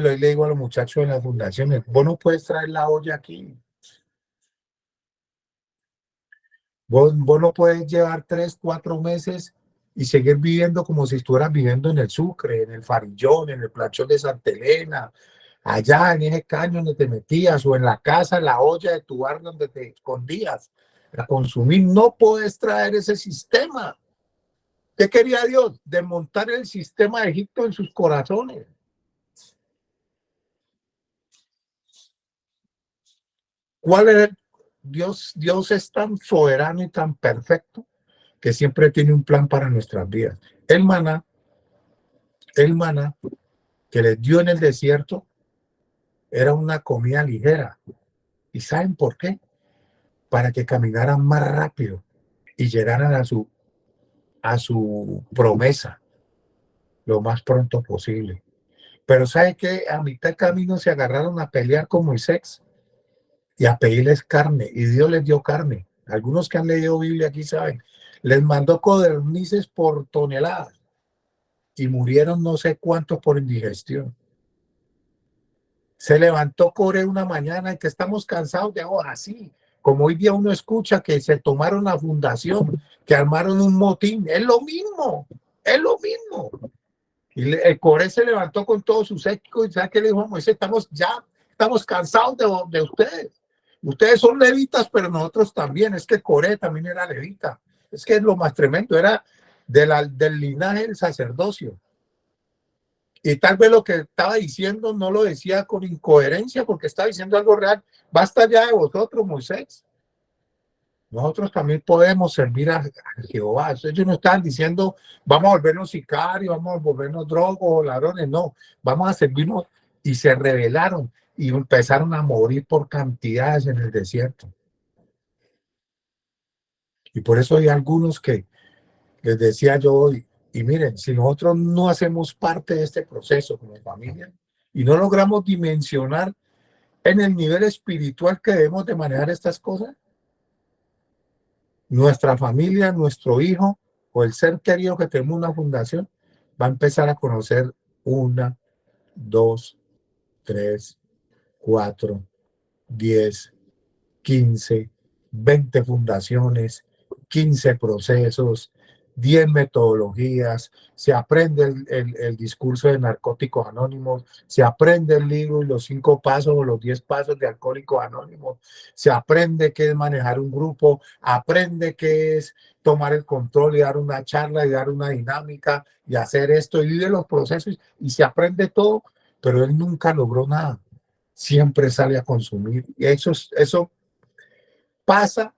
le digo a los muchachos de las fundaciones, vos no puedes traer la olla aquí. Vos no puedes llevar 3, 4 meses y seguir viviendo como si estuvieras viviendo en el Sucre, en el Farillón, en el Planchón de Santa Elena, allá en ese caño donde te metías, o en la casa, en la olla de tu bar donde te escondías a consumir. No puedes traer ese sistema. ¿Qué quería Dios? Desmontar el sistema de Egipto en sus corazones. ¿Cuál es Dios? Dios es tan soberano y tan perfecto que siempre tiene un plan para nuestras vidas. El maná que les dio en el desierto era una comida ligera. ¿Y saben por qué? Para que caminaran más rápido y llegaran a su promesa lo más pronto posible. Pero ¿sabe qué? A mitad de camino se agarraron a pelear con Moisés y a pedirles carne, y Dios les dio carne. Algunos que han leído Biblia aquí saben, les mandó codornices por toneladas y murieron no sé cuántos por indigestión. Se levantó Coré una mañana y que estamos cansados de ahora, sí, como hoy día uno escucha que se tomaron la fundación, que armaron un motín, es lo mismo, es lo mismo. Y el Coré se levantó con todo su séquito y ¿sabe qué le dijo a Moisés? Estamos cansados de ustedes. Ustedes son levitas, pero nosotros también. Es que Coré también era levita. Es que es lo más tremendo, era del linaje del sacerdocio. Y tal vez lo que estaba diciendo no lo decía con incoherencia porque estaba diciendo algo real. Basta ya de vosotros, Moisés. Nosotros también podemos servir a Jehová. Ellos no estaban diciendo vamos a volvernos sicarios, vamos a volvernos drogos o ladrones. No, vamos a servirnos. Y se rebelaron y empezaron a morir por cantidades en el desierto. Y por eso hay algunos que les decía yo hoy, y miren, si nosotros no hacemos parte de este proceso como familia y no logramos dimensionar en el nivel espiritual que debemos de manejar estas cosas, nuestra familia, nuestro hijo o el ser querido que tenemos una fundación va a empezar a conocer 1, 2, 3, 4, 10, 15, 20 fundaciones, 15 procesos, 10 metodologías, se aprende el discurso de Narcóticos Anónimos, se aprende el libro y los 5 pasos o los 10 pasos de Alcohólicos Anónimos, se aprende qué es manejar un grupo, aprende qué es tomar el control y dar una charla y dar una dinámica y hacer esto y vive los procesos y se aprende todo, pero él nunca logró nada. Siempre sale a consumir y eso pasa,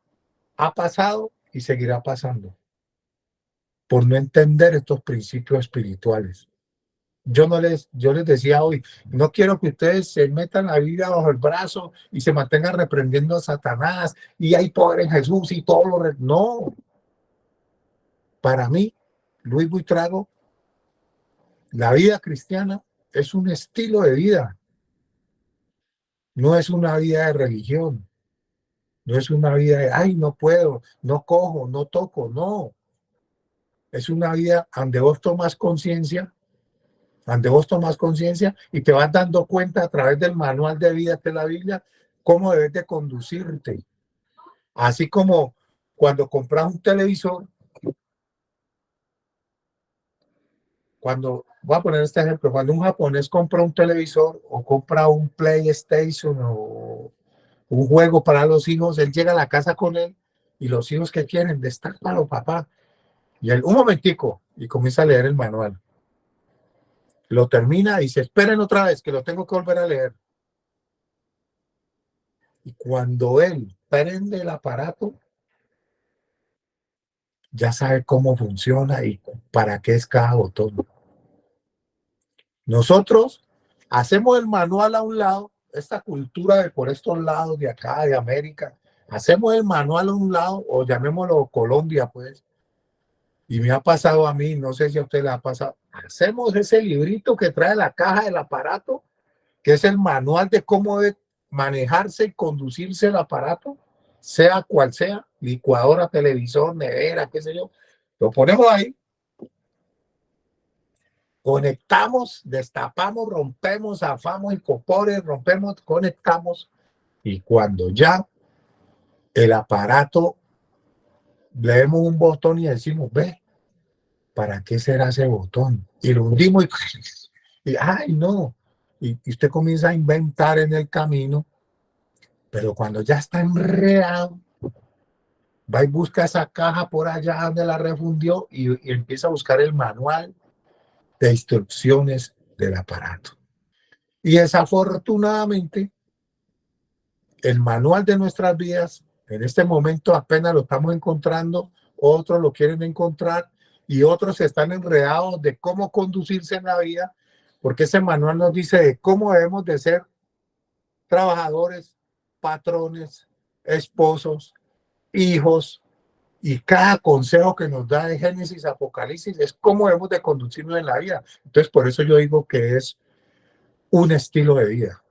ha pasado y seguirá pasando por no entender estos principios espirituales. Yo les decía hoy, no quiero que ustedes se metan la vida bajo el brazo y se mantengan reprendiendo a Satanás y hay poder en Jesús y todo lo... No, para mí, Luis Buitrago, la vida cristiana es un estilo de vida, no es una vida de religión, no es una vida de, ay, no puedo, no cojo, no toco, no. Es una vida donde vos tomas conciencia, y te vas dando cuenta a través del manual de vida de la Biblia cómo debes de conducirte. Así como cuando compras un televisor, voy a poner este ejemplo, cuando un japonés compra un televisor o compra un PlayStation o un juego para los hijos, él llega a la casa con él y los hijos que quieren, destápalo, papá. Y él, un momentico, y comienza a leer el manual. Lo termina y se esperen otra vez que lo tengo que volver a leer. Y cuando él prende el aparato, ya sabe cómo funciona y para qué es cada botón. Nosotros hacemos el manual a un lado, esta cultura de por estos lados de acá, de América, hacemos el manual a un lado, o llamémoslo Colombia, pues, y me ha pasado a mí, no sé si a usted le ha pasado, hacemos ese librito que trae la caja del aparato, que es el manual de cómo debe manejarse y conducirse el aparato, sea cual sea, licuadora, televisor, nevera, qué sé yo, lo ponemos ahí Conectamos, destapamos, rompemos, zafamos incopores, rompemos, conectamos. Y cuando ya el aparato, le demos un botón y decimos, ve, ¿para qué será ese botón? Y lo hundimos y ay, no. Y usted comienza a inventar en el camino, pero cuando ya está enredado, va y busca esa caja por allá donde la refundió y empieza a buscar el manual de instrucciones del aparato. Y desafortunadamente, el manual de nuestras vidas, en este momento apenas lo estamos encontrando, otros lo quieren encontrar y otros están enredados de cómo conducirse en la vida, porque ese manual nos dice de cómo debemos de ser trabajadores, patrones, esposos, hijos, y cada consejo que nos da de Génesis, Apocalipsis, es cómo debemos de conducirnos en la vida. Entonces, por eso yo digo que es un estilo de vida.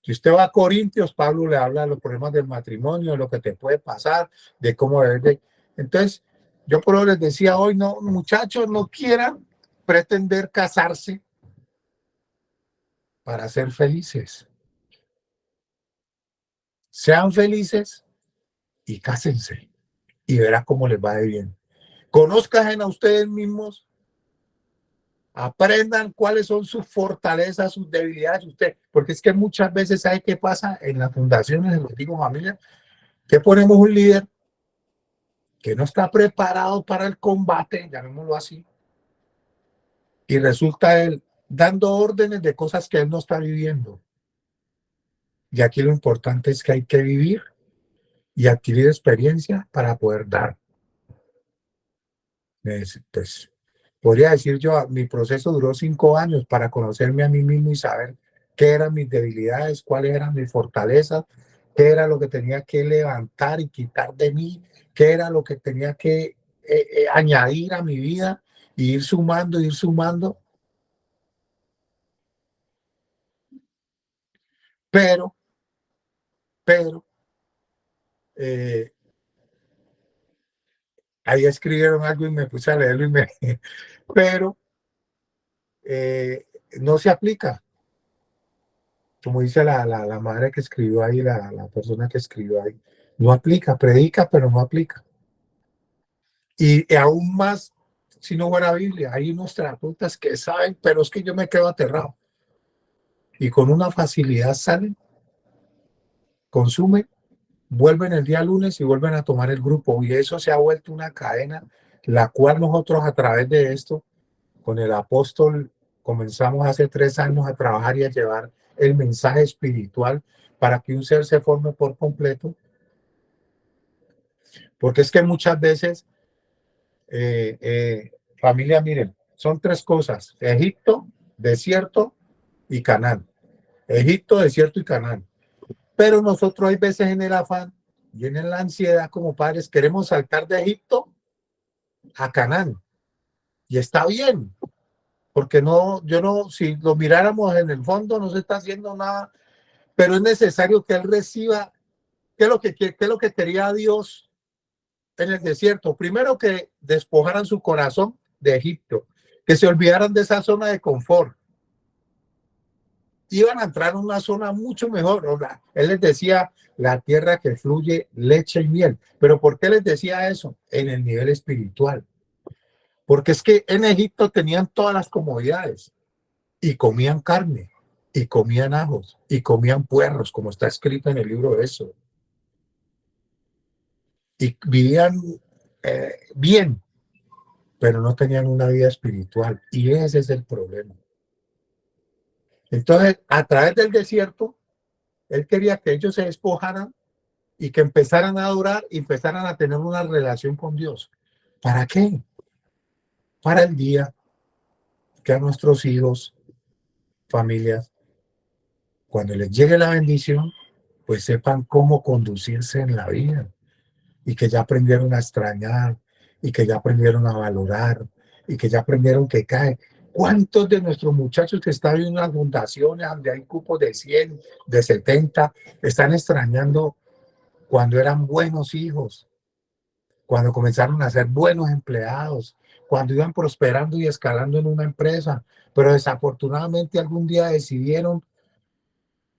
Si usted va a Corintios, Pablo le habla de los problemas del matrimonio, de lo que te puede pasar, de cómo debes de... Entonces, yo por eso les decía hoy, no, muchachos, no quieran pretender casarse para ser felices. Sean felices y cásense y verá cómo les va de bien. Conozcan a ustedes mismos, aprendan cuáles son sus fortalezas, sus debilidades, usted, porque es que muchas veces, ¿sabe qué pasa en las fundaciones, en los digo familia? Que ponemos un líder que no está preparado para el combate, llamémoslo así, y resulta él dando órdenes de cosas que él no está viviendo. Y aquí lo importante es que hay que vivir y adquirir experiencia para poder dar. Pues, podría decir yo, mi proceso duró 5 años para conocerme a mí mismo y saber qué eran mis debilidades, cuáles eran mis fortalezas, qué era lo que tenía que levantar y quitar de mí, qué era lo que tenía que añadir a mi vida y ir sumando, ir sumando. Pero, pero, eh, ahí escribieron algo y me puse a leerlo pero no se aplica. Como dice la madre que escribió ahí, la persona que escribió ahí, no aplica, predica, pero no aplica. Y aún más, si no fuera Biblia, hay unos terapeutas que saben, pero es que yo me quedo aterrado. Y con una facilidad salen, consumen, vuelven el día lunes y vuelven a tomar el grupo. Y eso se ha vuelto una cadena, la cual nosotros a través de esto, con el apóstol, comenzamos hace 3 años a trabajar y a llevar el mensaje espiritual para que un ser se forme por completo. Porque es que muchas veces, familia, miren, son 3 cosas: Egipto, desierto y Canaán. Egipto, desierto y Canaán. Pero nosotros hay veces en el afán y en la ansiedad como padres queremos saltar de Egipto a Canaán. Y está bien, porque no, yo no, si lo miráramos en el fondo no se está haciendo nada, pero es necesario que él reciba qué es lo que quería Dios en el desierto. Primero, que despojaran su corazón de Egipto, que se olvidaran de esa zona de confort. Iban a entrar en una zona mucho mejor. O sea, él les decía la tierra que fluye leche y miel. Pero ¿por qué les decía eso? En el nivel espiritual. Porque es que en Egipto tenían todas las comodidades y comían carne y comían ajos y comían puerros, como está escrito en el libro de eso. Y vivían bien, pero no tenían una vida espiritual. Y ese es el problema. Entonces, a través del desierto, él quería que ellos se despojaran y que empezaran a adorar y empezaran a tener una relación con Dios. ¿Para qué? Para el día que a nuestros hijos, familias, cuando les llegue la bendición, pues sepan cómo conducirse en la vida y que ya aprendieron a extrañar y que ya aprendieron a valorar y que ya aprendieron que cae. ¿Cuántos de nuestros muchachos que están en unas fundaciones donde hay cupos de 100, de 70, están extrañando cuando eran buenos hijos, cuando comenzaron a ser buenos empleados, cuando iban prosperando y escalando en una empresa, pero desafortunadamente algún día decidieron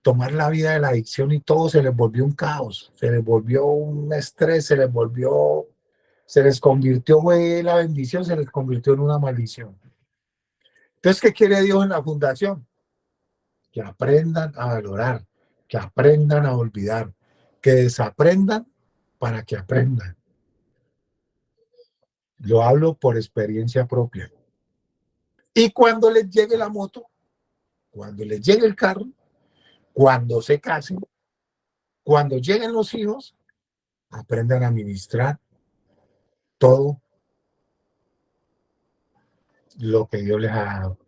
tomar la vida de la adicción y todo se les volvió un caos, se les volvió un estrés, se les convirtió, fue la bendición, se les convirtió en una maldición. Entonces, ¿qué quiere Dios en la fundación? Que aprendan a valorar, que aprendan a olvidar, que desaprendan para que aprendan. Lo hablo por experiencia propia. Y cuando les llegue la moto, cuando les llegue el carro, cuando se casen, cuando lleguen los hijos, aprendan a administrar todo lo que Dios les ha dado.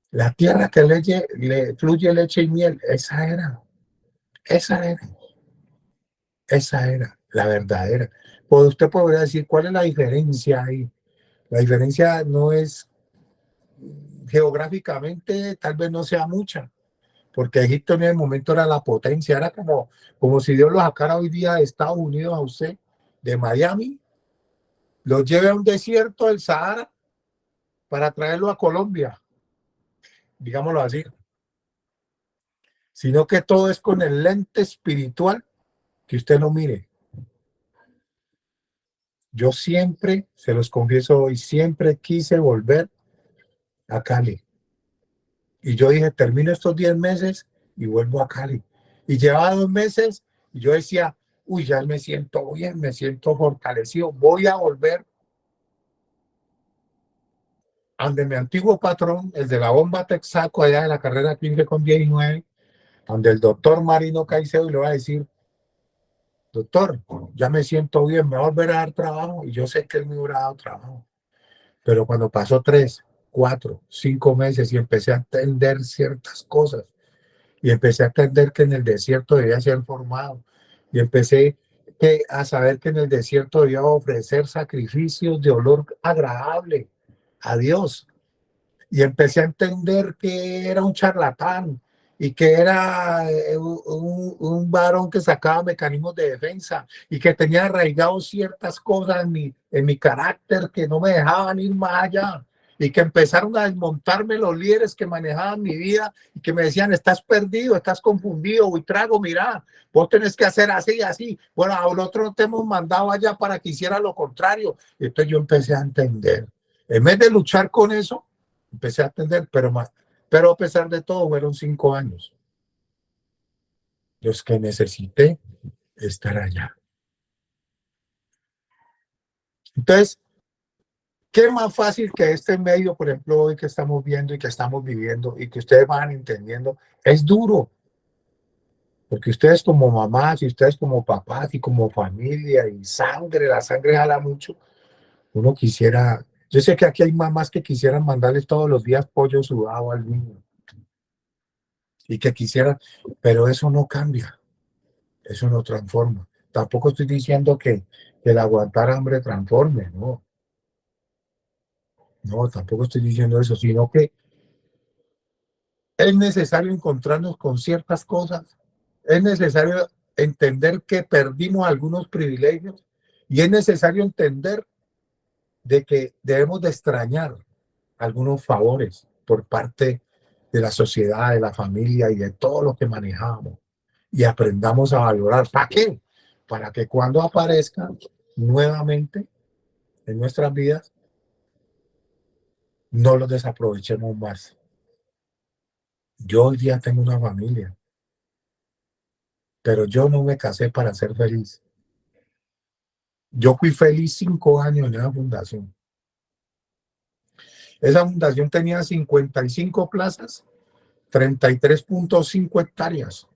La tierra que le fluye leche y miel, esa era, esa era la verdadera. Pues usted podría decir, ¿cuál es la diferencia ahí? La diferencia no es geográficamente, tal vez no sea mucha, porque Egipto en el momento era la potencia, era como si Dios lo sacara hoy día de Estados Unidos a usted, de Miami, lo lleve a un desierto del Sahara para traerlo a Colombia, digámoslo así, sino que todo es con el lente espiritual que usted no mire. Yo siempre, se los confieso hoy, siempre quise volver a Cali. Y yo dije, termino estos 10 meses y vuelvo a Cali. Y llevaba 2 meses y yo decía, uy, ya me siento bien, me siento fortalecido, voy a volver ante mi antiguo patrón, el de la bomba Texaco, allá de la carrera 15 con 19, donde el doctor Marino Caicedo, y le va a decir, doctor, ya me siento bien, me voy a volver a dar trabajo, y yo sé que él me hubiera dado trabajo. Pero cuando pasó 3, 4, 5 meses y empecé a entender ciertas cosas, y empecé a entender que en el desierto debía ser formado, y empecé a saber que en el desierto debía ofrecer sacrificios de olor agradable a Dios, y empecé a entender que era un charlatán y que era un varón que sacaba mecanismos de defensa y que tenía arraigados ciertas cosas en mi carácter que no me dejaban ir más allá, y que empezaron a desmontarme los líderes que manejaban mi vida y que me decían, estás perdido, estás confundido, Buitrago, mira, vos tenés que hacer así y así. Bueno, a nosotros te hemos mandado allá para que hiciera lo contrario. Y entonces yo empecé a entender. En vez de luchar con eso, empecé a atender, pero a pesar de todo, fueron 5 años los que necesité estar allá. Entonces, ¿qué más fácil que este medio, por ejemplo, hoy que estamos viendo y que estamos viviendo y que ustedes van entendiendo? Es duro, porque ustedes como mamás y ustedes como papás y como familia y sangre, la sangre jala mucho. Uno quisiera, yo sé que aquí hay mamás que quisieran mandarles todos los días pollo sudado al niño y que quisieran, pero eso no cambia. Eso no transforma. Tampoco estoy diciendo que el aguantar hambre transforme, no, no, tampoco estoy diciendo eso, sino que es necesario encontrarnos con ciertas cosas, es necesario entender que perdimos algunos privilegios y es necesario entender de que debemos de extrañar algunos favores por parte de la sociedad, de la familia y de todo lo que manejamos, y aprendamos a valorar. ¿Para qué? Para que cuando aparezca nuevamente en nuestras vidas, no los desaprovechemos más. Yo hoy día tengo una familia, pero yo no me casé para ser feliz. Yo fui feliz 5 años en esa fundación. Esa fundación tenía 55 plazas, 33.5 hectáreas.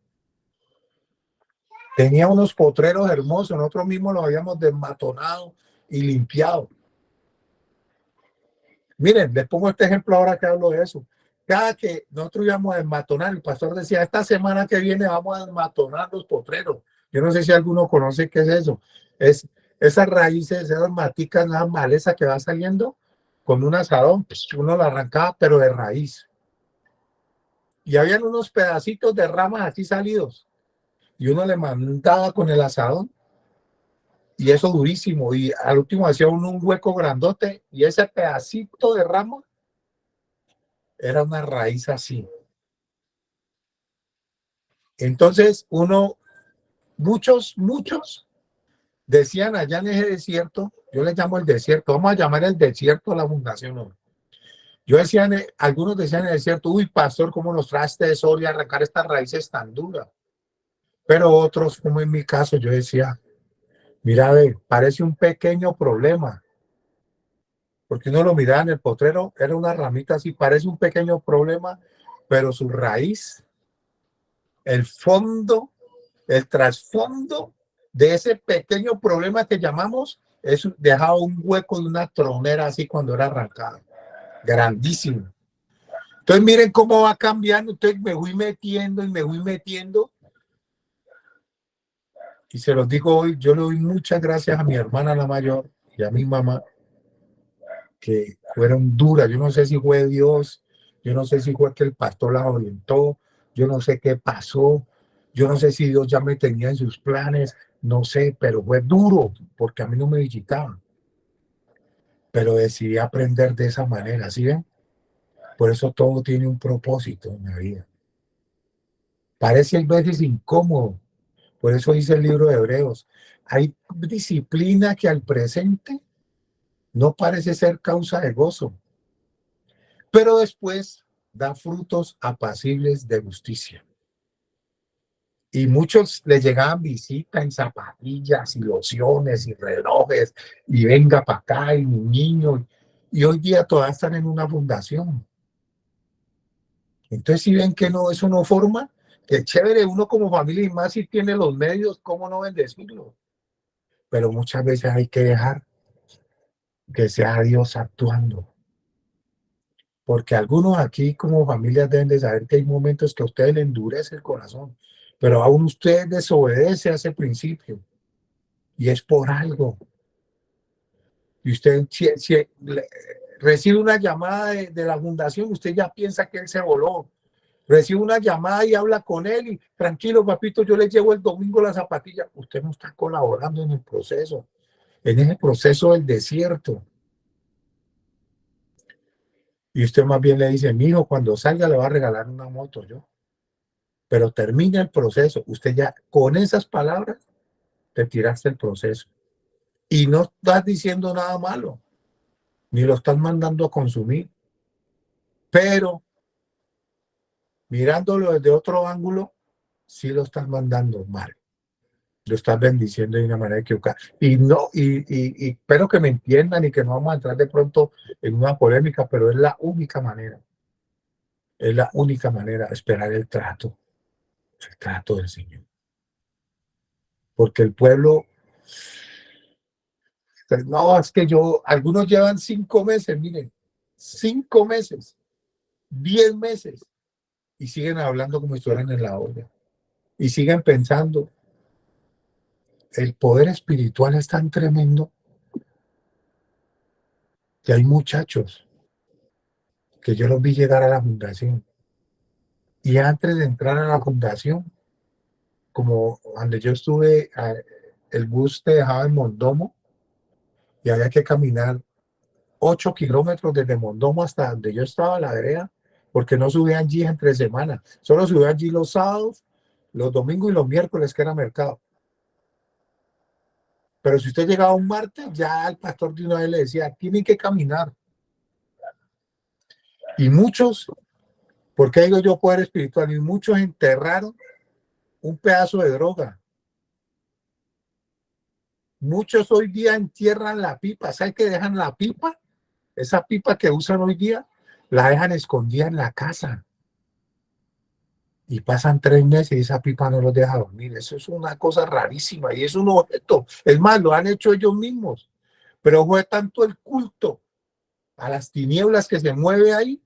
Tenía unos potreros hermosos, nosotros mismos los habíamos desmatonado y limpiado. Miren, les pongo este ejemplo ahora que hablo de eso. Cada que nosotros íbamos a desmatonar, el pastor decía, esta semana que viene vamos a desmatonar los potreros. Yo no sé si alguno conoce qué es eso. Es esas raíces, esas maticas, esas maleza que va saliendo con un asadón, pues uno la arrancaba, pero de raíz. Y habían unos pedacitos de ramas así salidos. Y uno le mandaba con el asadón y eso durísimo, y al último hacía un hueco grandote, y ese pedacito de rama era una raíz así. Entonces muchos decían allá en ese desierto, yo le llamo el desierto, vamos a llamar el desierto a la fundación hoy. Yo decía, algunos decían en el desierto, uy, pastor, ¿cómo nos trae este sol y arrancar estas raíces tan duras? Pero otros, como en mi caso, yo decía, mira, a ver, parece un pequeño problema, porque uno lo miraba en el potrero, era una ramita así, parece un pequeño problema, pero su raíz, el fondo, el trasfondo de ese pequeño problema que llamamos, es dejaba un hueco de una tronera así cuando era arrancada, grandísimo. Entonces miren cómo va cambiando, entonces me fui metiendo y me fui metiendo, y se los digo hoy, yo le doy muchas gracias a mi hermana la mayor y a mi mamá, que fueron duras. Yo no sé si fue Dios, yo no sé si fue que el pastor las orientó, yo no sé qué pasó, yo no sé si Dios ya me tenía en sus planes, no sé, pero fue duro porque a mí no me visitaban. Pero decidí aprender de esa manera, ¿sí ven? Por eso todo tiene un propósito en la vida. Parece a veces incómodo, por eso dice el libro de Hebreos. Hay disciplina que al presente no parece ser causa de gozo, pero después da frutos apacibles de justicia. Y muchos les llegaban visitas en zapatillas y lociones y relojes, y venga para acá, y un niño. Y hoy día todas están en una fundación. Entonces, si ven que no, eso no forma, que chévere uno como familia, y más si tiene los medios, ¿cómo no bendecirlo? Pero muchas veces hay que dejar que sea Dios actuando. Porque algunos aquí como familias deben de saber que hay momentos que a ustedes le endurece el corazón, pero aún usted desobedece a ese principio y es por algo. Y usted recibe una llamada de la fundación, usted ya piensa que él se voló. Recibe una llamada y habla con él y tranquilo, papito, yo le llevo el domingo la zapatilla. Usted no está colaborando en el proceso, en ese proceso del desierto. Y usted más bien le dice, mi hijo, cuando salga le va a regalar una moto yo. Pero termina el proceso. Usted ya con esas palabras te tiraste el proceso. Y no estás diciendo nada malo, ni lo estás mandando a consumir. Pero mirándolo desde otro ángulo, sí lo estás mandando mal. Lo estás bendiciendo de una manera equivocada. Y no, y espero que me entiendan y que no vamos a entrar de pronto en una polémica, pero es la única manera. Es la única manera de esperar el trato del Señor. Porque el pueblo, no, es que algunos llevan 5 meses, miren, 5 meses, 10 meses, y siguen hablando como si estuvieran en la olla. Y siguen pensando, el poder espiritual es tan tremendo que hay muchachos que yo los vi llegar a la fundación. Y antes de entrar a la fundación, como donde yo estuve, el bus te dejaba en Mondomo y había que caminar 8 kilómetros desde Mondomo hasta donde yo estaba, la vereda, porque no subían allí entre semanas. Solo subían allí los sábados, los domingos y los miércoles, que era mercado. Pero si usted llegaba un martes, ya el pastor de una vez le decía, tienen que caminar. Y muchos, porque digo yo poder espiritual, y muchos enterraron un pedazo de droga. Muchos hoy día entierran la pipa. ¿Saben que dejan la pipa? Esa pipa que usan hoy día, la dejan escondida en la casa. Y pasan 3 meses y esa pipa no los deja dormir. Eso es una cosa rarísima y es un objeto. Es más, lo han hecho ellos mismos. Pero fue tanto el culto a las tinieblas que se mueve ahí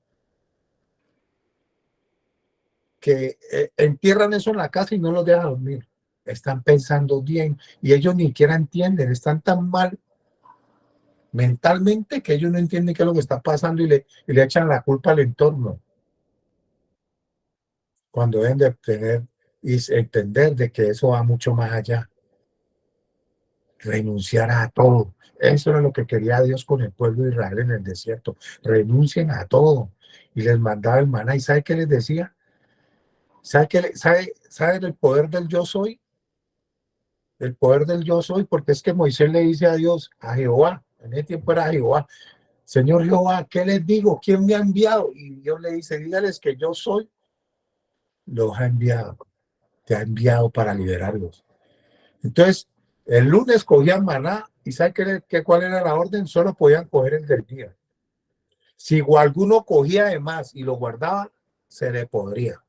que entierran eso en la casa y no los deja dormir. Están pensando bien y ellos ni siquiera entienden. Están tan mal mentalmente que ellos no entienden qué es lo que está pasando y le echan la culpa al entorno. Cuando deben de tener y entender de que eso va mucho más allá. renunciar a todo. Eso era lo que quería Dios con el pueblo de Israel en el desierto. Renuncien a todo. Y les mandaba el maná. ¿Y sabe qué les decía? ¿Sabe el poder del yo soy? El poder del yo soy, porque es que Moisés le dice a Dios, a Jehová, en ese tiempo era Jehová, Señor Jehová, ¿qué les digo? ¿Quién me ha enviado? Y Dios le dice, dígales que yo soy, los ha enviado, te ha enviado para liberarlos. Entonces, el lunes cogían maná y ¿sabe cuál era la orden? Solo podían coger el del día. Si alguno cogía de más y lo guardaba, se le podría.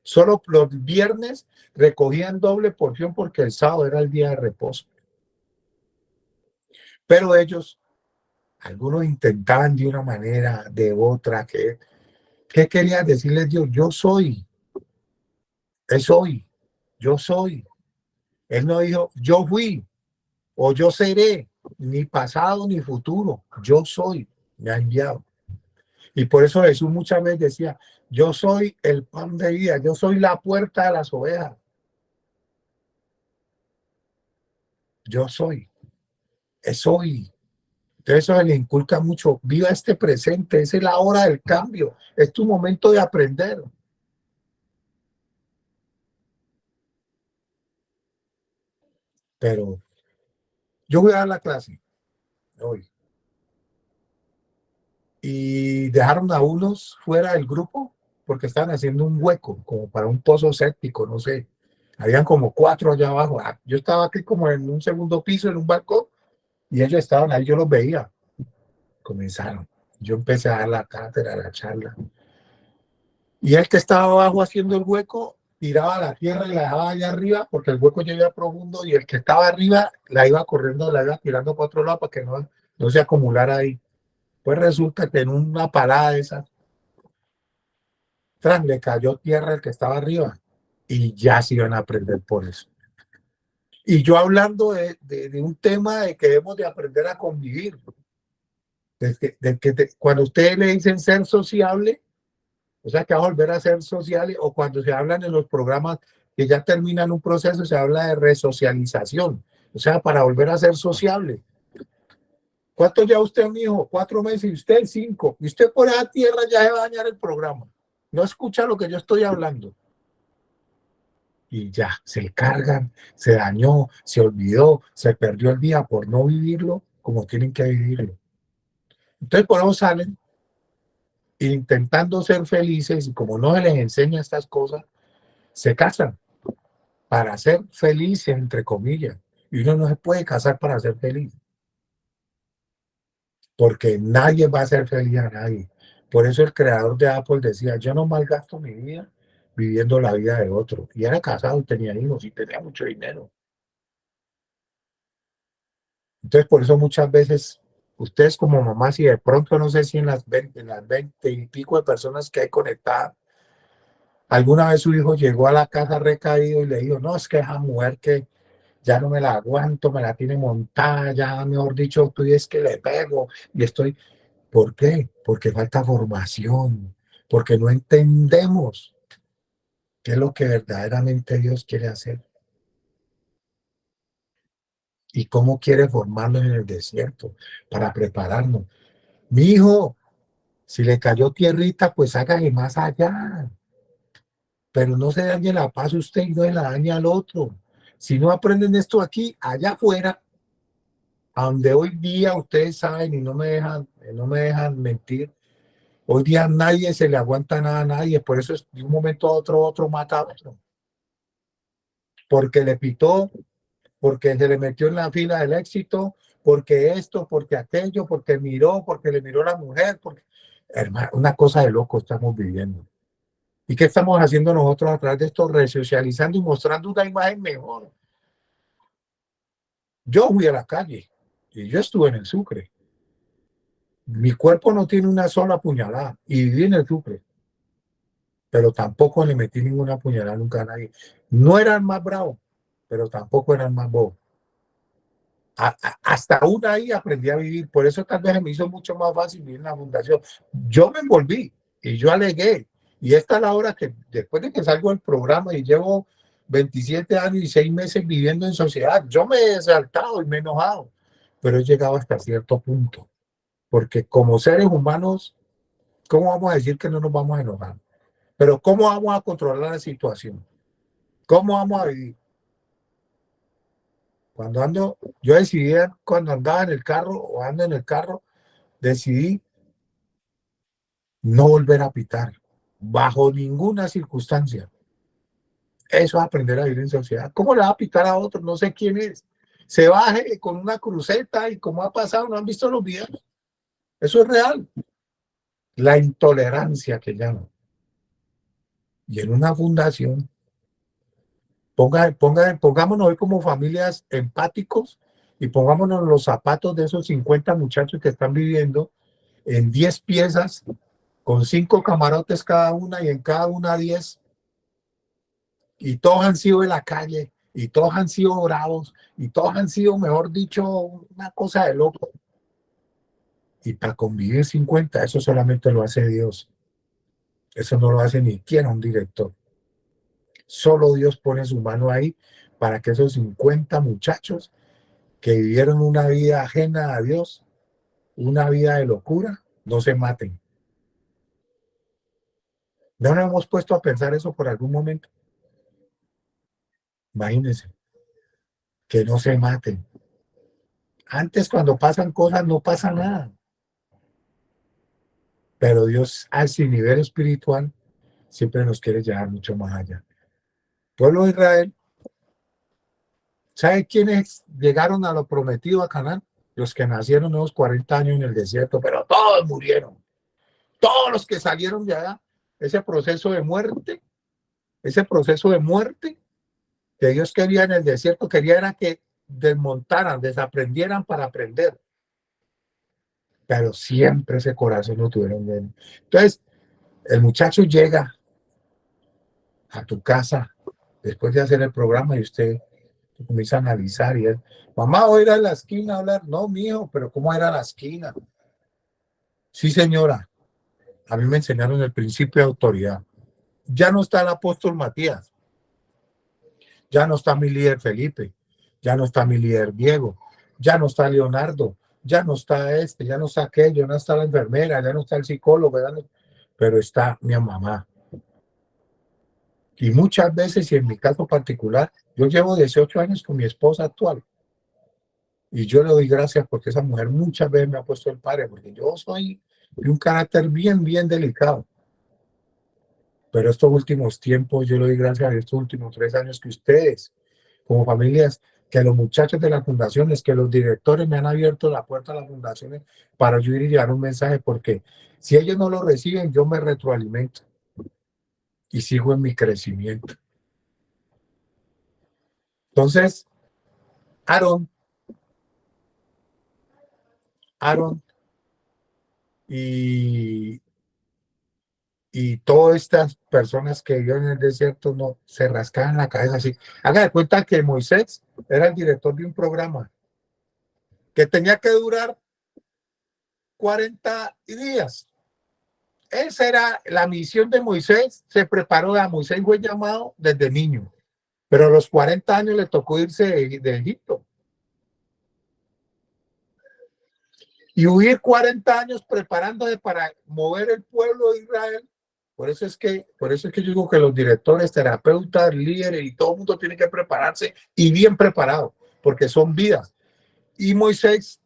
Solo los viernes recogían doble porción porque el sábado era el día de reposo. Pero ellos, algunos intentaban de una manera, de otra, ¿qué quería decirles Dios? Yo soy, es hoy, yo soy. Él no dijo, yo fui o yo seré, ni pasado ni futuro, yo soy, me ha enviado. Y por eso Jesús muchas veces decía, yo soy el pan de vida, yo soy la puerta de las ovejas, yo soy, es hoy. Entonces eso le inculca mucho, viva este presente, esa es la hora del cambio, es tu momento de aprender. Pero yo voy a dar la clase hoy y dejaron a unos fuera del grupo porque estaban haciendo un hueco como para un pozo séptico, no sé. Habían como 4 allá abajo. Yo estaba aquí como en un segundo piso, en un balcón, y ellos estaban ahí, yo los veía. Comenzaron. Yo empecé a dar la cátedra, la charla. Y el que estaba abajo haciendo el hueco, tiraba la tierra y la dejaba allá arriba, porque el hueco ya era profundo, y el que estaba arriba la iba corriendo, la iba tirando para otro lado para que no se acumulara ahí. Pues resulta que en una parada de esas, tras le cayó tierra el que estaba arriba, y ya se iban a aprender por eso. Y yo hablando de un tema de que debemos de aprender a convivir. Cuando ustedes le dicen ser sociable, o sea, que va a volver a ser social, o cuando se hablan en los programas que ya terminan un proceso, se habla de resocialización, o sea, para volver a ser sociable. ¿Cuánto ya usted, mi hijo? 4 meses y usted 5. Y usted por esa tierra ya se va a dañar el programa. No escucha lo que yo estoy hablando. Y ya, se cargan, se dañó, se olvidó, se perdió el día por no vivirlo como tienen que vivirlo. Entonces, por eso salen intentando ser felices y como no se les enseña estas cosas, se casan para ser felices, entre comillas. Y uno no se puede casar para ser feliz, porque nadie va a ser feliz a nadie. Por eso el creador de Apple decía, yo no malgasto mi vida viviendo la vida de otro. Y era casado y tenía hijos y tenía mucho dinero. Entonces, por eso muchas veces ustedes como mamás, y de pronto no sé si en las 20 y pico de personas que hay conectadas, alguna vez su hijo llegó a la casa recaído y le dijo, no, es que esa mujer que ya no me la aguanto, me la tiene montada, ya mejor dicho, tú es que le pego y estoy. ¿Por qué? Porque falta formación, porque no entendemos qué es lo que verdaderamente Dios quiere hacer y cómo quiere formarnos en el desierto para prepararnos. Mi hijo, si le cayó tierrita, pues hágale más allá, pero no se dañe la paz usted y no se la dañe al otro. Si no aprenden esto aquí, allá afuera, a donde hoy día ustedes saben y no me dejan mentir, hoy día nadie se le aguanta nada a nadie, por eso es de un momento a otro mata a otro, porque le pitó, porque se le metió en la fila del éxito, porque esto, porque aquello, porque miró, porque le miró la mujer, porque hermano, una cosa de loco estamos viviendo. ¿Y qué estamos haciendo nosotros a través de esto? Resocializando y mostrando una imagen mejor. Yo fui a la calle y yo estuve en el Sucre. Mi cuerpo no tiene una sola puñalada y viví en el Sucre, pero tampoco le metí ninguna puñalada nunca a nadie. No era el más bravo, pero tampoco era el más bobo. Hasta aún ahí aprendí a vivir, por eso tal vez me hizo mucho más fácil vivir en la fundación. Yo me envolví y yo alegué, y esta es la hora que después de que salgo del programa y llevo 27 años y 6 meses viviendo en sociedad. Yo me he exaltado y me he enojado, pero he llegado hasta cierto punto, porque como seres humanos, ¿cómo vamos a decir que no nos vamos a enojar? Pero ¿cómo vamos a controlar la situación? ¿Cómo vamos a vivir? Yo decidí cuando andaba en el carro o ando en el carro, decidí no volver a pitar, bajo ninguna circunstancia. Eso es aprender a vivir en sociedad. ¿Cómo le va a pitar a otro? No sé quién es. Se baje con una cruceta y como ha pasado, ¿no han visto los videos? Eso es real. La intolerancia que llaman. Y en una fundación, pongámonos hoy como familias empáticos y pongámonos los zapatos de esos 50 muchachos que están viviendo en 10 piezas, con 5 camarotes cada una y en cada una 10, y todos han sido de la calle, y todos han sido bravos, y todos han sido, mejor dicho, una cosa de loco. Y para convivir 50, eso solamente lo hace Dios. Eso no lo hace ni quiera un director. Solo Dios pone su mano ahí para que esos 50 muchachos que vivieron una vida ajena a Dios, una vida de locura, no se maten. ¿No nos hemos puesto a pensar eso por algún momento? Imagínense, que no se maten. Antes, cuando pasan cosas, no pasa nada. Pero Dios, a ese nivel espiritual, siempre nos quiere llevar mucho más allá. Pueblo de Israel, ¿sabe quiénes llegaron a lo prometido a Canaán? Los que nacieron unos 40 años en el desierto, pero todos murieron. Todos los que salieron de allá, ese proceso de muerte que Dios quería en el desierto, quería era que desmontaran, desaprendieran para aprender. Pero siempre ese corazón lo tuvieron bien. Entonces, el muchacho llega a tu casa después de hacer el programa y usted comienza a analizar y él, mamá, voy a ir a la esquina a hablar. No, mijo, pero ¿cómo era la esquina? Sí, señora, a mí me enseñaron el principio de autoridad. Ya no está el apóstol Matías, ya no está mi líder Felipe, ya no está mi líder Diego, ya no está Leonardo, ya no está este, ya no está aquello, ya no está la enfermera, ya no está el psicólogo, pero está mi mamá. Y muchas veces, y en mi caso particular, yo llevo 18 años con mi esposa actual. Y yo le doy gracias porque esa mujer muchas veces me ha puesto el padre, porque yo soy de un carácter bien, bien delicado. Pero estos últimos tiempos, yo le doy gracias a estos últimos 3 años que ustedes, como familias, que los muchachos de las fundaciones, que los directores me han abierto la puerta a las fundaciones para yo ir y llevar un mensaje, porque si ellos no lo reciben, yo me retroalimento y sigo en mi crecimiento. Entonces, Aaron y, y todas estas personas que viven en el desierto no se rascaban la cabeza así. Haga de cuenta que Moisés era el director de un programa que tenía que durar 40 días. Esa era la misión de Moisés. Se preparó, a Moisés fue llamado desde niño, pero a los 40 años le tocó irse de Egipto y huir 40 años preparándose para mover el pueblo de Israel. Por eso es que yo digo que los directores, terapeutas, líderes y todo el mundo tiene que prepararse y bien preparado, porque son vidas. Y Moisés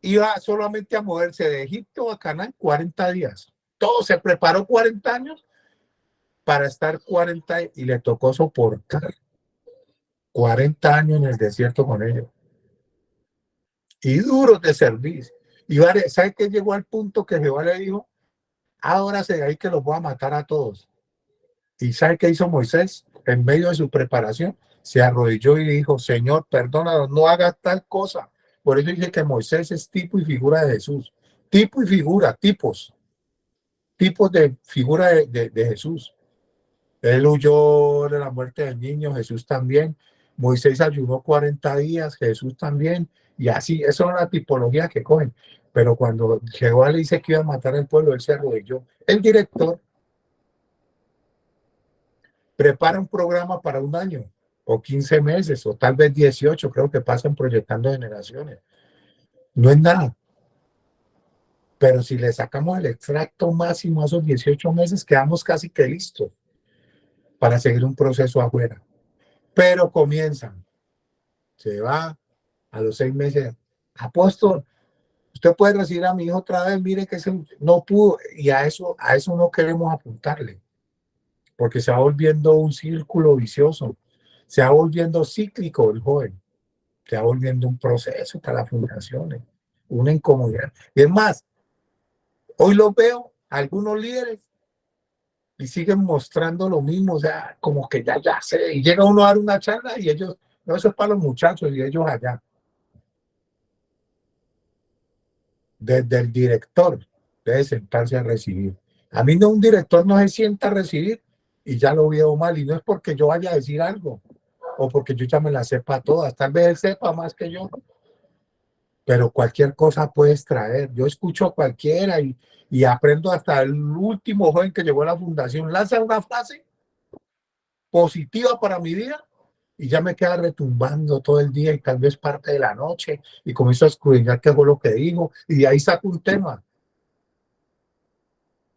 iba solamente a moverse de Egipto a Canaán 40 días. Todo se preparó 40 años para estar 40 y le tocó soportar 40 años en el desierto con ellos. Y duros de servicio. Y ¿sabe qué llegó al punto que Jehová le dijo? Ahora se de ahí que los voy a matar a todos. ¿Y sabe qué hizo Moisés? En medio de su preparación, se arrodilló y dijo, Señor, perdónanos, no hagas tal cosa. Por eso dice que Moisés es tipo y figura de Jesús. Tipo y figura, tipos de figura de Jesús. Él huyó de la muerte del niño, Jesús también. Moisés ayunó 40 días, Jesús también. Y así, eso es una tipología que cogen. Pero cuando Jehová le dice que iba a matar al pueblo, él se arrodilló. El director prepara un programa para un año, o 15 meses, o tal vez 18, creo que pasan proyectando generaciones. No es nada. Pero si le sacamos el extracto máximo a esos 18 meses, quedamos casi que listos para seguir un proceso afuera. Pero comienzan, se va a los 6 meses. Apóstol, usted puede recibir a mi hijo otra vez, mire que no pudo, y a eso no queremos apuntarle, porque se va volviendo un círculo vicioso, se va volviendo cíclico el joven, se va volviendo un proceso para las fundaciones, una incomodidad. Y es más, hoy lo veo, algunos líderes, y siguen mostrando lo mismo, o sea, como que ya sé, y llega uno a dar una charla y ellos, no, eso es para los muchachos y ellos allá. Desde el director debe sentarse a recibir. A mí no, un director no se sienta a recibir y ya lo veo mal, y no es porque yo vaya a decir algo o porque yo ya me la sepa todas, tal vez él sepa más que yo, pero cualquier cosa puedes traer. Yo escucho a cualquiera y aprendo hasta el último joven que llegó a la fundación, lanza una frase positiva para mi día y ya me queda retumbando todo el día y tal vez parte de la noche y comienzo a escudriñar qué fue lo que dijo y de ahí saco un tema.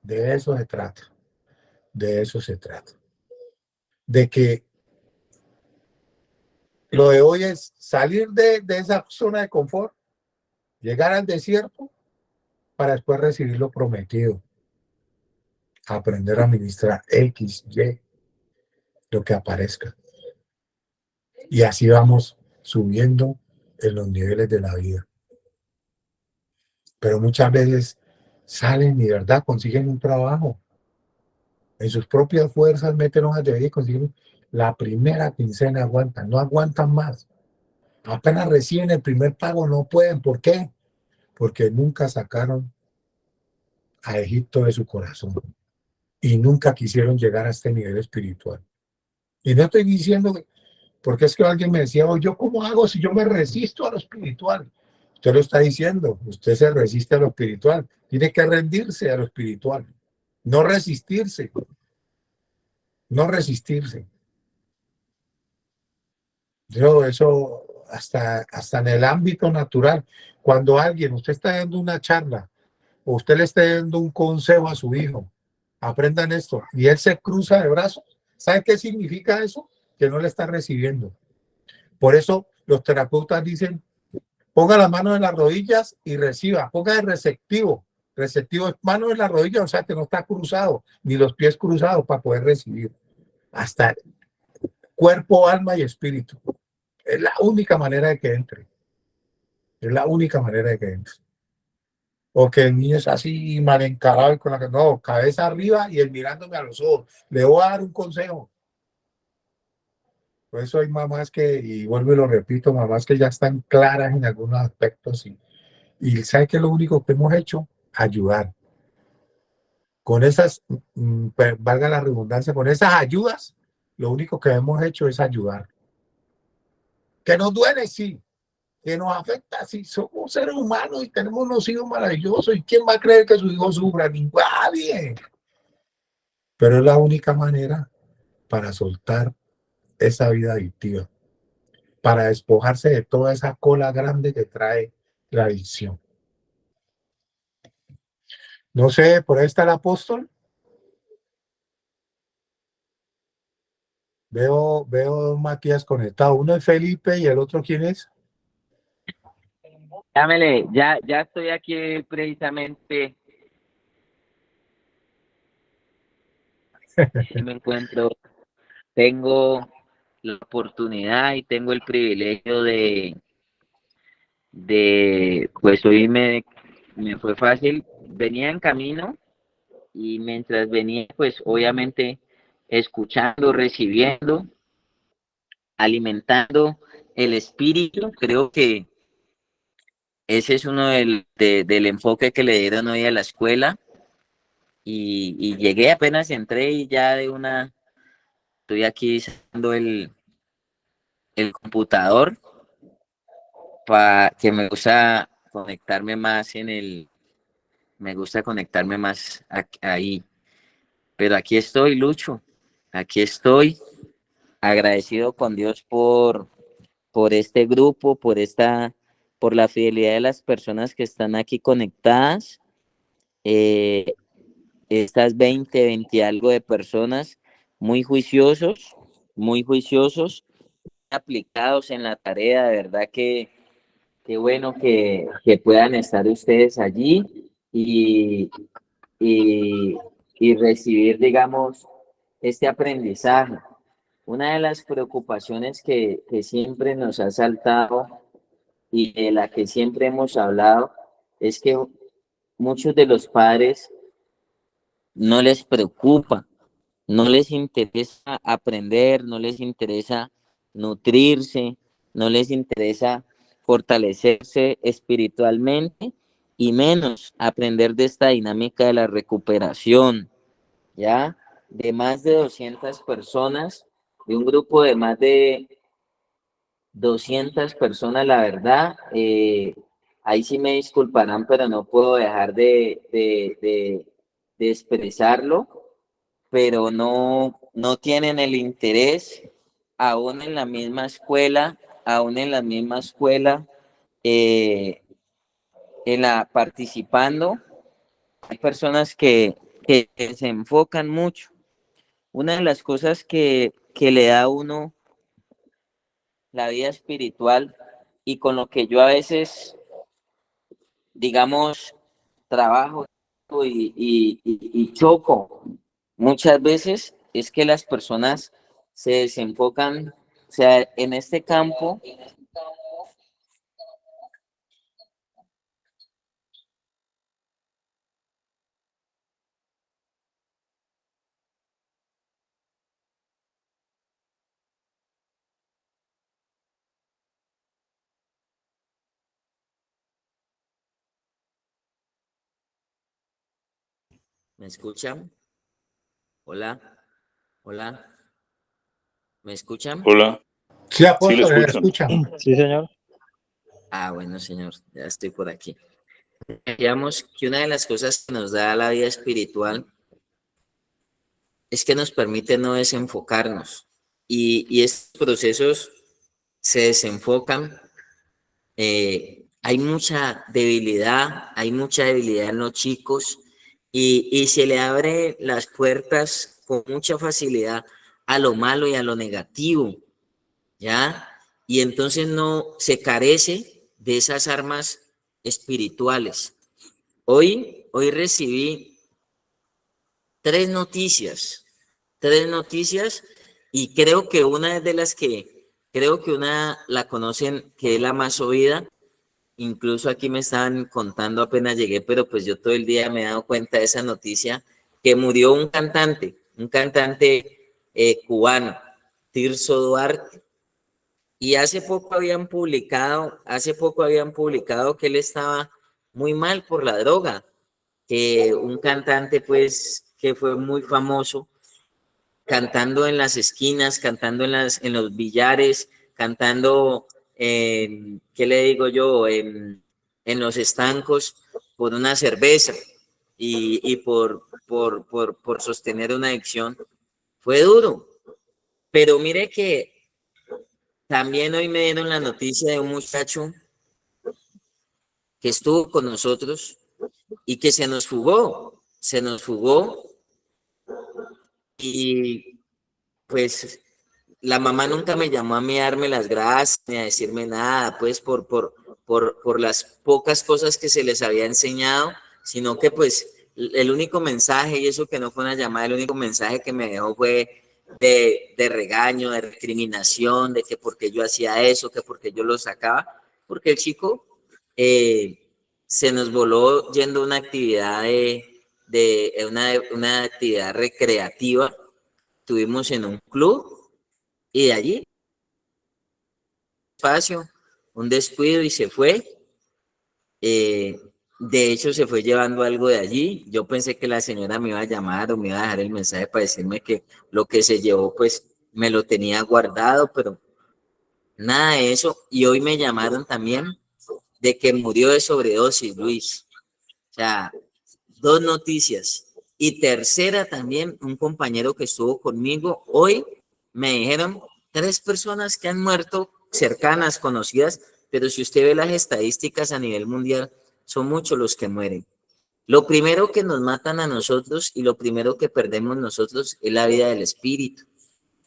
De eso se trata, de eso se trata. De que lo de hoy es salir de esa zona de confort, llegar al desierto para después recibir lo prometido, aprender a administrar X, Y, lo que aparezca. Y así vamos subiendo en los niveles de la vida. Pero muchas veces salen y de verdad consiguen un trabajo. En sus propias fuerzas meten hojas de vida y consiguen la primera quincena, aguantan, no aguantan más. Apenas reciben el primer pago, no pueden. ¿Por qué? Porque nunca sacaron a Egipto de su corazón y nunca quisieron llegar a este nivel espiritual. Y no estoy diciendo, porque es que alguien me decía, oh, ¿yo cómo hago si yo me resisto a lo espiritual? Usted lo está diciendo, usted se resiste a lo espiritual, tiene que rendirse a lo espiritual, no resistirse, no resistirse. Yo eso hasta en el ámbito natural, cuando alguien, usted está dando una charla o usted le está dando un consejo a su hijo, aprendan esto, y él se cruza de brazos, ¿sabe qué significa eso? Que no le está recibiendo. Por eso los terapeutas dicen, ponga las manos en las rodillas y reciba, ponga el receptivo. Receptivo es mano en la rodilla, o sea que no está cruzado, ni los pies cruzados para poder recibir. Hasta cuerpo, alma y espíritu. Es la única manera de que entre. Es la única manera de que entre. O que el niño es así mal encarado y con la no, cabeza arriba y él mirándome a los ojos. Le voy a dar un consejo. Por eso hay mamás que, y vuelvo y lo repito, mamás que ya están claras en algunos aspectos y ¿sabe qué es lo único que hemos hecho? Ayudar. Con esas, valga la redundancia, con esas ayudas, lo único que hemos hecho es ayudar. Que nos duele, sí, que nos afecta, sí, somos seres humanos y tenemos unos hijos maravillosos. ¿Y quién va a creer que su hijo sufra? Nadie. Pero es la única manera para soltar esa vida adictiva, para despojarse de toda esa cola grande que trae la adicción. No sé, por ahí está el apóstol. Veo Matías conectado. Uno es Felipe y el otro, ¿quién es? Llámele, ya estoy aquí precisamente, me encuentro, tengo la oportunidad y tengo el privilegio pues hoy me fue fácil, venía en camino y mientras venía, pues obviamente escuchando, recibiendo, alimentando el espíritu, creo que ese es uno del enfoque que le dieron hoy a la escuela y llegué apenas entré y ya de una estoy aquí usando el computador para que me gusta conectarme más ahí. Pero aquí estoy, Lucho. aquí estoy, agradecido con Dios por este grupo, por la fidelidad de las personas que están aquí conectadas. Estas 20 y algo de personas muy juiciosos, aplicados en la tarea, de verdad que qué bueno que puedan estar ustedes allí y, y recibir, digamos, este aprendizaje. Una de las preocupaciones que siempre nos ha saltado y de la que siempre hemos hablado es que muchos de los padres no les preocupa, no les interesa aprender, no les interesa nutrirse, no les interesa fortalecerse espiritualmente y menos aprender de esta dinámica de la recuperación, ¿ya? De más de 200 personas, de un grupo de más de 200 personas, la verdad, ahí sí me disculparán, pero no puedo dejar de expresarlo, pero no tienen el interés, aún en la misma escuela, aún en la misma escuela, eh, participando, hay personas que se enfocan mucho. Una de las cosas que le da a uno la vida espiritual y con lo que yo a veces, digamos, trabajo y choco muchas veces es que las personas se desenfocan, o sea, en este campo. ¿Me escuchan? Hola, hola, ¿me escuchan? Hola, Sí, sí lo apóstol, escuchan. escucha. Sí, señor. Ah, bueno, señor, ya estoy por aquí. Digamos que una de las cosas que nos da la vida espiritual es que nos permite no desenfocarnos y estos procesos se desenfocan. Hay mucha debilidad en los chicos y se le abre las puertas con mucha facilidad a lo malo y a lo negativo, ¿ya? Y entonces no se carece de esas armas espirituales. Hoy recibí tres noticias y creo que una la conocen, que es la más oída. Incluso aquí me estaban contando apenas llegué, pero pues yo todo el día me he dado cuenta de esa noticia, que murió un cantante cubano, Tirso Duarte, y hace poco habían publicado que él estaba muy mal por la droga, que un cantante pues que fue muy famoso, cantando en las esquinas, cantando en los billares, cantando ¿qué le digo yo? En los estancos por una cerveza y por sostener una adicción. Fue duro, pero mire que también hoy me dieron la noticia de un muchacho que estuvo con nosotros y que se nos fugó y pues la mamá nunca me llamó a mí a darme las gracias ni a decirme nada, pues por las pocas cosas que se les había enseñado, sino que pues el único mensaje, y eso que no fue una llamada, el único mensaje que me dejó fue de regaño, de recriminación, de que porque yo hacía eso, que porque yo lo sacaba, porque el chico se nos voló yendo a una actividad una actividad recreativa, estuvimos en un club y de allí, espacio, un descuido y se fue. De hecho, se fue llevando algo de allí. Yo pensé que la señora me iba a llamar o me iba a dejar el mensaje para decirme que lo que se llevó, pues me lo tenía guardado, pero nada de eso. Y hoy me llamaron también de que murió de sobredosis, Luis. O sea, dos noticias. Y tercera también, un compañero que estuvo conmigo, hoy me dijeron 3 personas que han muerto, cercanas, conocidas, pero si usted ve las estadísticas a nivel mundial, son muchos los que mueren. Lo primero que nos matan a nosotros y lo primero que perdemos nosotros es la vida del espíritu.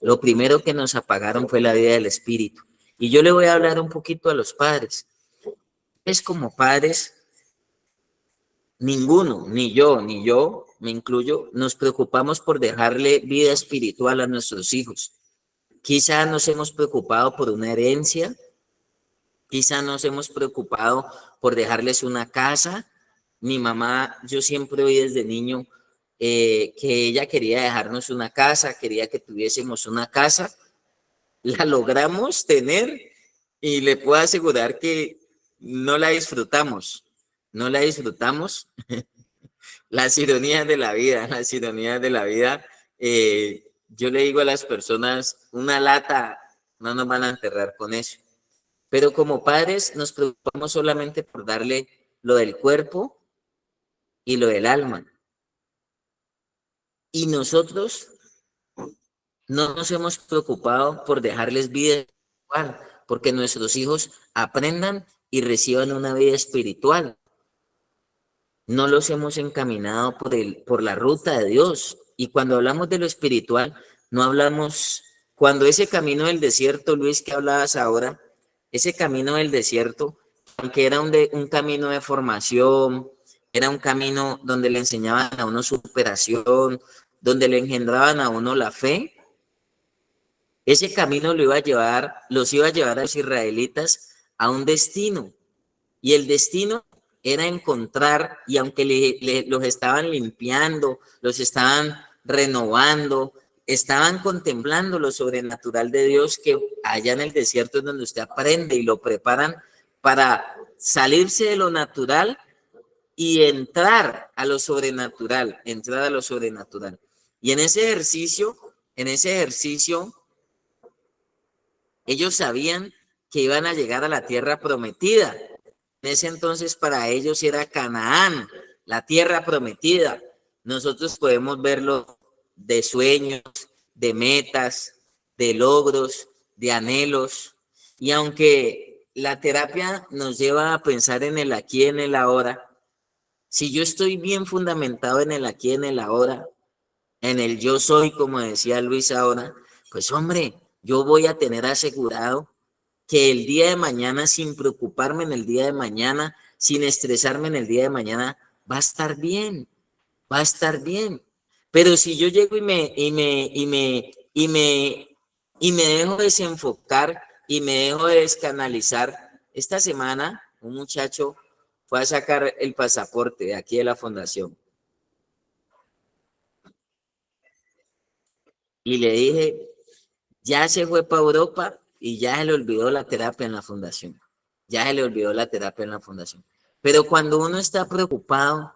Lo primero que nos apagaron fue la vida del espíritu. Y yo le voy a hablar un poquito a los padres. Es como padres, ninguno, ni yo, me incluyo, nos preocupamos por dejarle vida espiritual a nuestros hijos. Quizá nos hemos preocupado por una herencia, quizá nos hemos preocupado por dejarles una casa. Mi mamá, yo siempre oí desde niño que ella quería dejarnos una casa, quería que tuviésemos una casa. La logramos tener y le puedo asegurar que no la disfrutamos, no la disfrutamos. Las ironías de la vida, las ironías de la vida. Yo le digo a las personas, una lata no nos van a enterrar con eso. Pero como padres nos preocupamos solamente por darle lo del cuerpo y lo del alma. Y nosotros no nos hemos preocupado por dejarles vida espiritual, porque nuestros hijos aprendan y reciban una vida espiritual. No los hemos encaminado por la ruta de Dios. Y cuando hablamos de lo espiritual, no hablamos, cuando ese camino del desierto, Luis, que hablabas ahora, ese camino del desierto, aunque era un camino de formación, era un camino donde le enseñaban a uno superación, donde le engendraban a uno la fe, ese camino los iba a llevar a los israelitas a un destino. Y el destino era encontrar, y aunque los estaban limpiando, los estaban renovando, estaban contemplando lo sobrenatural de Dios, que allá en el desierto es donde usted aprende y lo preparan para salirse de lo natural y entrar a lo sobrenatural, entrar a lo sobrenatural. Y en ese ejercicio, ellos sabían que iban a llegar a la tierra prometida. En ese entonces para ellos era Canaán, la tierra prometida. Nosotros podemos verlo de sueños, de metas, de logros, de anhelos. Y aunque la terapia nos lleva a pensar en el aquí y en el ahora, si yo estoy bien fundamentado en el aquí y en el ahora, en el yo soy, como decía Luis ahora, pues hombre, yo voy a tener asegurado que el día de mañana, sin preocuparme en el día de mañana, sin estresarme en el día de mañana, va a estar bien, va a estar bien. Pero si yo llego y me dejo desenfocar y me dejo descanalizar, esta semana un muchacho fue a sacar el pasaporte de aquí de la fundación y le dije, ya se fue para Europa y ya se le olvidó la terapia en la fundación. Ya se le olvidó la terapia en la fundación. Pero cuando uno está preocupado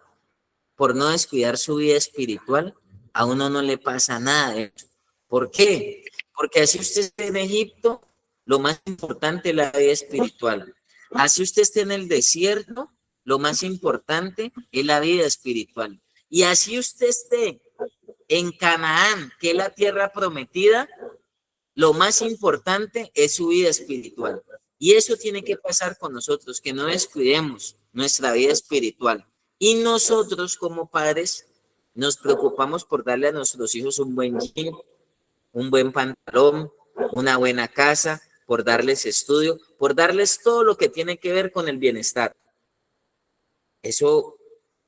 por no descuidar su vida espiritual, a uno no le pasa nada de eso. ¿Por qué? Porque así usted esté en Egipto, lo más importante es la vida espiritual. Así usted esté en el desierto, lo más importante es la vida espiritual. Y así usted esté en Canaán, que es la tierra prometida, lo más importante es su vida espiritual. Y eso tiene que pasar con nosotros, que no descuidemos nuestra vida espiritual. Y nosotros como padres nos preocupamos por darle a nuestros hijos un buen jean, un buen pantalón, una buena casa, por darles estudio, por darles todo lo que tiene que ver con el bienestar. Eso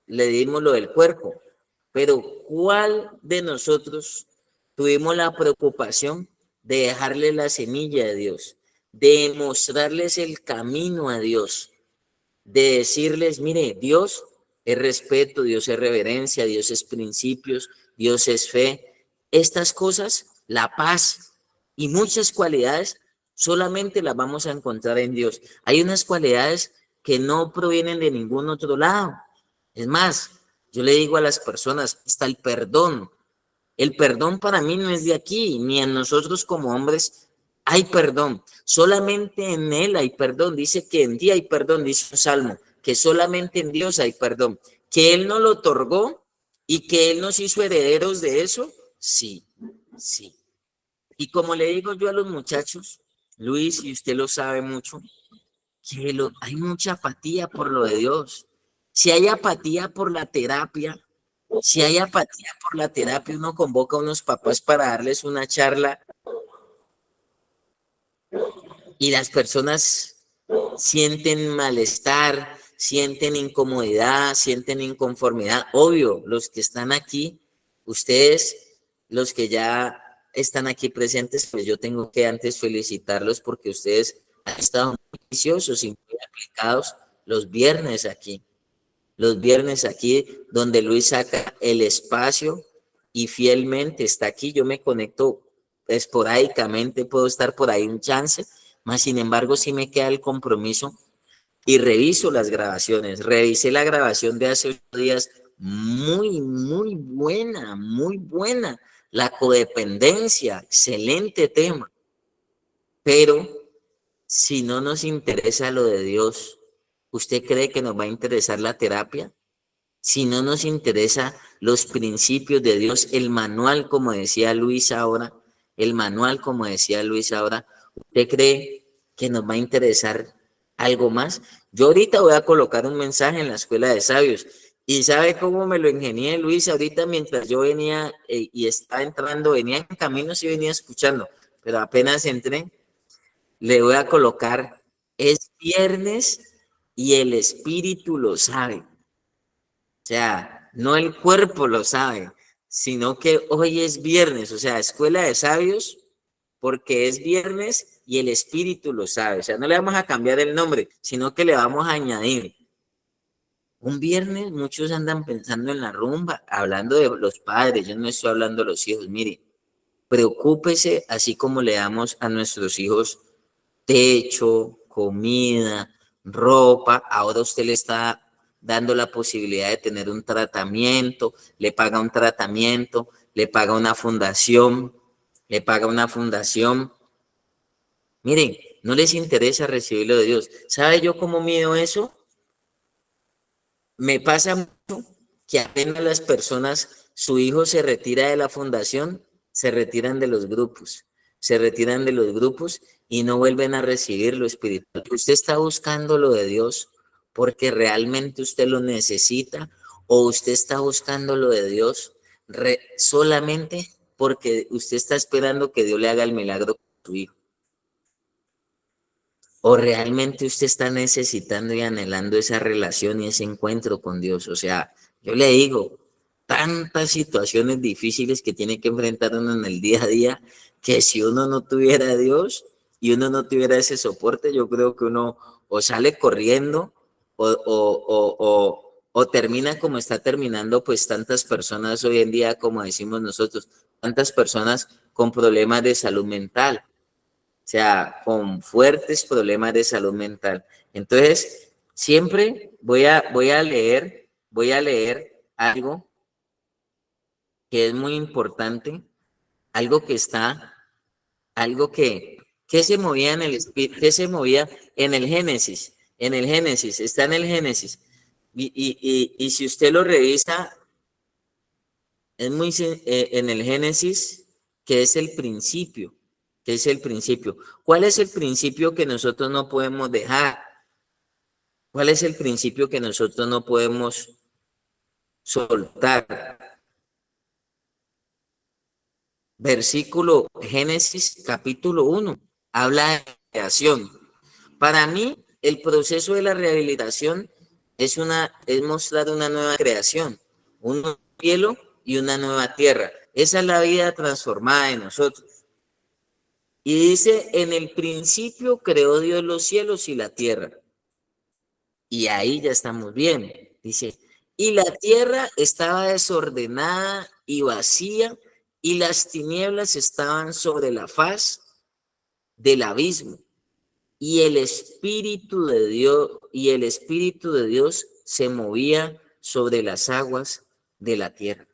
le dimos lo del cuerpo. Pero ¿cuál de nosotros tuvimos la preocupación de dejarle la semilla de Dios, de mostrarles el camino a Dios, de decirles, mire, Dios es respeto, Dios es reverencia, Dios es principios, Dios es fe? Estas cosas, la paz y muchas cualidades, solamente las vamos a encontrar en Dios. Hay unas cualidades que no provienen de ningún otro lado. Es más, yo le digo a las personas, está el perdón. El perdón para mí no es de aquí, ni en nosotros como hombres hay perdón. Solamente en Él hay perdón. Dice que en ti hay perdón, dice un salmo, que solamente en Dios hay perdón. Que Él no lo otorgó ¿Y que Él nos hizo herederos de eso? Sí, sí. Y como le digo yo a los muchachos, Luis, y usted lo sabe mucho, que hay mucha apatía por lo de Dios. Si hay apatía por la terapia, si hay apatía por la terapia, uno convoca a unos papás para darles una charla y las personas sienten malestar, sienten incomodidad, sienten inconformidad. Obvio, los que están aquí, ustedes, los que ya están aquí presentes, pues yo tengo que antes felicitarlos porque ustedes han estado muy juiciosos y muy aplicados los viernes aquí, donde Luis saca el espacio y fielmente está aquí. Yo me conecto esporádicamente, puedo estar por ahí un chance, más sin embargo sí me queda el compromiso y reviso las grabaciones. Revisé la grabación de hace 8 días, muy buena, muy buena. La codependencia, excelente tema. Pero si no nos interesa lo de Dios, ¿usted cree que nos va a interesar la terapia? Si no nos interesa los principios de Dios, el manual, como decía Luis ahora, el manual, como decía Luis ahora, ¿usted cree que nos va a interesar algo más? Yo ahorita voy a colocar un mensaje en la Escuela de Sabios. ¿Y sabe cómo me lo ingenié, Luis? Ahorita mientras yo venía y estaba entrando, venía en camino, sí venía escuchando, pero apenas entré, le voy a colocar, es viernes y el espíritu lo sabe. O sea, no el cuerpo lo sabe, sino que hoy es viernes, o sea, Escuela de Sabios, porque es viernes y el espíritu lo sabe. O sea, no le vamos a cambiar el nombre, sino que le vamos a añadir. Un viernes muchos andan pensando en la rumba, hablando de los padres, yo no estoy hablando de los hijos. Mire, preocúpese así como le damos a nuestros hijos techo, comida, ropa. Ahora usted le está dando la posibilidad de tener un tratamiento, le paga un tratamiento, le paga una fundación, le paga una fundación. Miren, no les interesa recibirlo de Dios. ¿Sabe yo cómo mido eso? Me pasa mucho que apenas las personas, su hijo se retira de la fundación, se retiran de los grupos, se retiran de los grupos y no vuelven a recibir lo espiritual. Usted está buscando lo de Dios porque realmente usted lo necesita o usted está buscando lo de Dios solamente porque usted está esperando que Dios le haga el milagro con su hijo. ¿O realmente usted está necesitando y anhelando esa relación y ese encuentro con Dios? O sea, yo le digo, tantas situaciones difíciles que tiene que enfrentar uno en el día a día, que si uno no tuviera a Dios y uno no tuviera ese soporte, yo creo que uno o sale corriendo o termina como está terminando pues tantas personas hoy en día, como decimos nosotros, tantas personas con problemas de salud mental. O sea, con fuertes problemas de salud mental. Entonces, siempre voy a leer algo que es muy importante, algo que está, algo que se movía en el espíritu, que se movía en el Génesis, está en el Génesis. Y si usted lo revisa, es muy en el Génesis, que es el principio, que es el principio. ¿Cuál es el principio que nosotros no podemos dejar? ¿Cuál es el principio que nosotros no podemos soltar? Versículo Génesis capítulo 1, habla de creación. Para mí, el proceso de la rehabilitación es mostrar una nueva creación, un nuevo cielo y una nueva tierra. Esa es la vida transformada de nosotros. Y dice, en el principio creó Dios los cielos y la tierra. Y ahí ya estamos bien. Dice, y la tierra estaba desordenada y vacía, y las tinieblas estaban sobre la faz del abismo. Y el Espíritu de Dios se movía sobre las aguas de la tierra.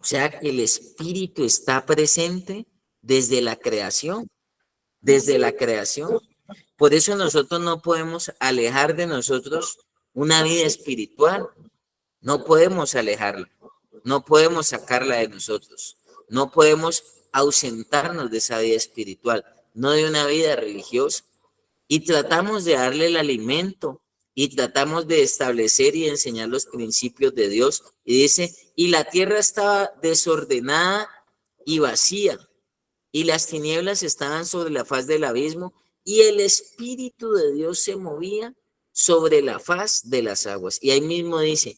O sea que el Espíritu está presente desde la creación, desde la creación. Por eso nosotros no podemos alejar de nosotros una vida espiritual, no podemos alejarla. no podemos sacarla de nosotros, no podemos ausentarnos de esa vida espiritual, no de una vida religiosa. Y tratamos de darle el alimento y tratamos de establecer y enseñar los principios de Dios. Y dice, y la tierra estaba desordenada y vacía, y las tinieblas estaban sobre la faz del abismo, y el Espíritu de Dios se movía sobre la faz de las aguas. Y ahí mismo dice,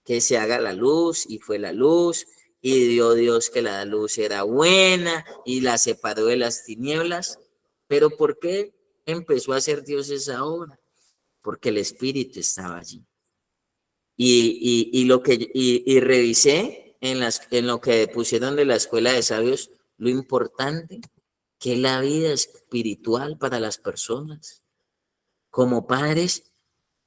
que se haga la luz, y fue la luz, y dio Dios que la luz era buena, y la separó de las tinieblas. Pero ¿por qué empezó a hacer Dios esa obra? Porque el Espíritu estaba allí. Y revisé en lo que pusieron de la Escuela de Sabios, lo importante que es la vida espiritual para las personas. Como padres,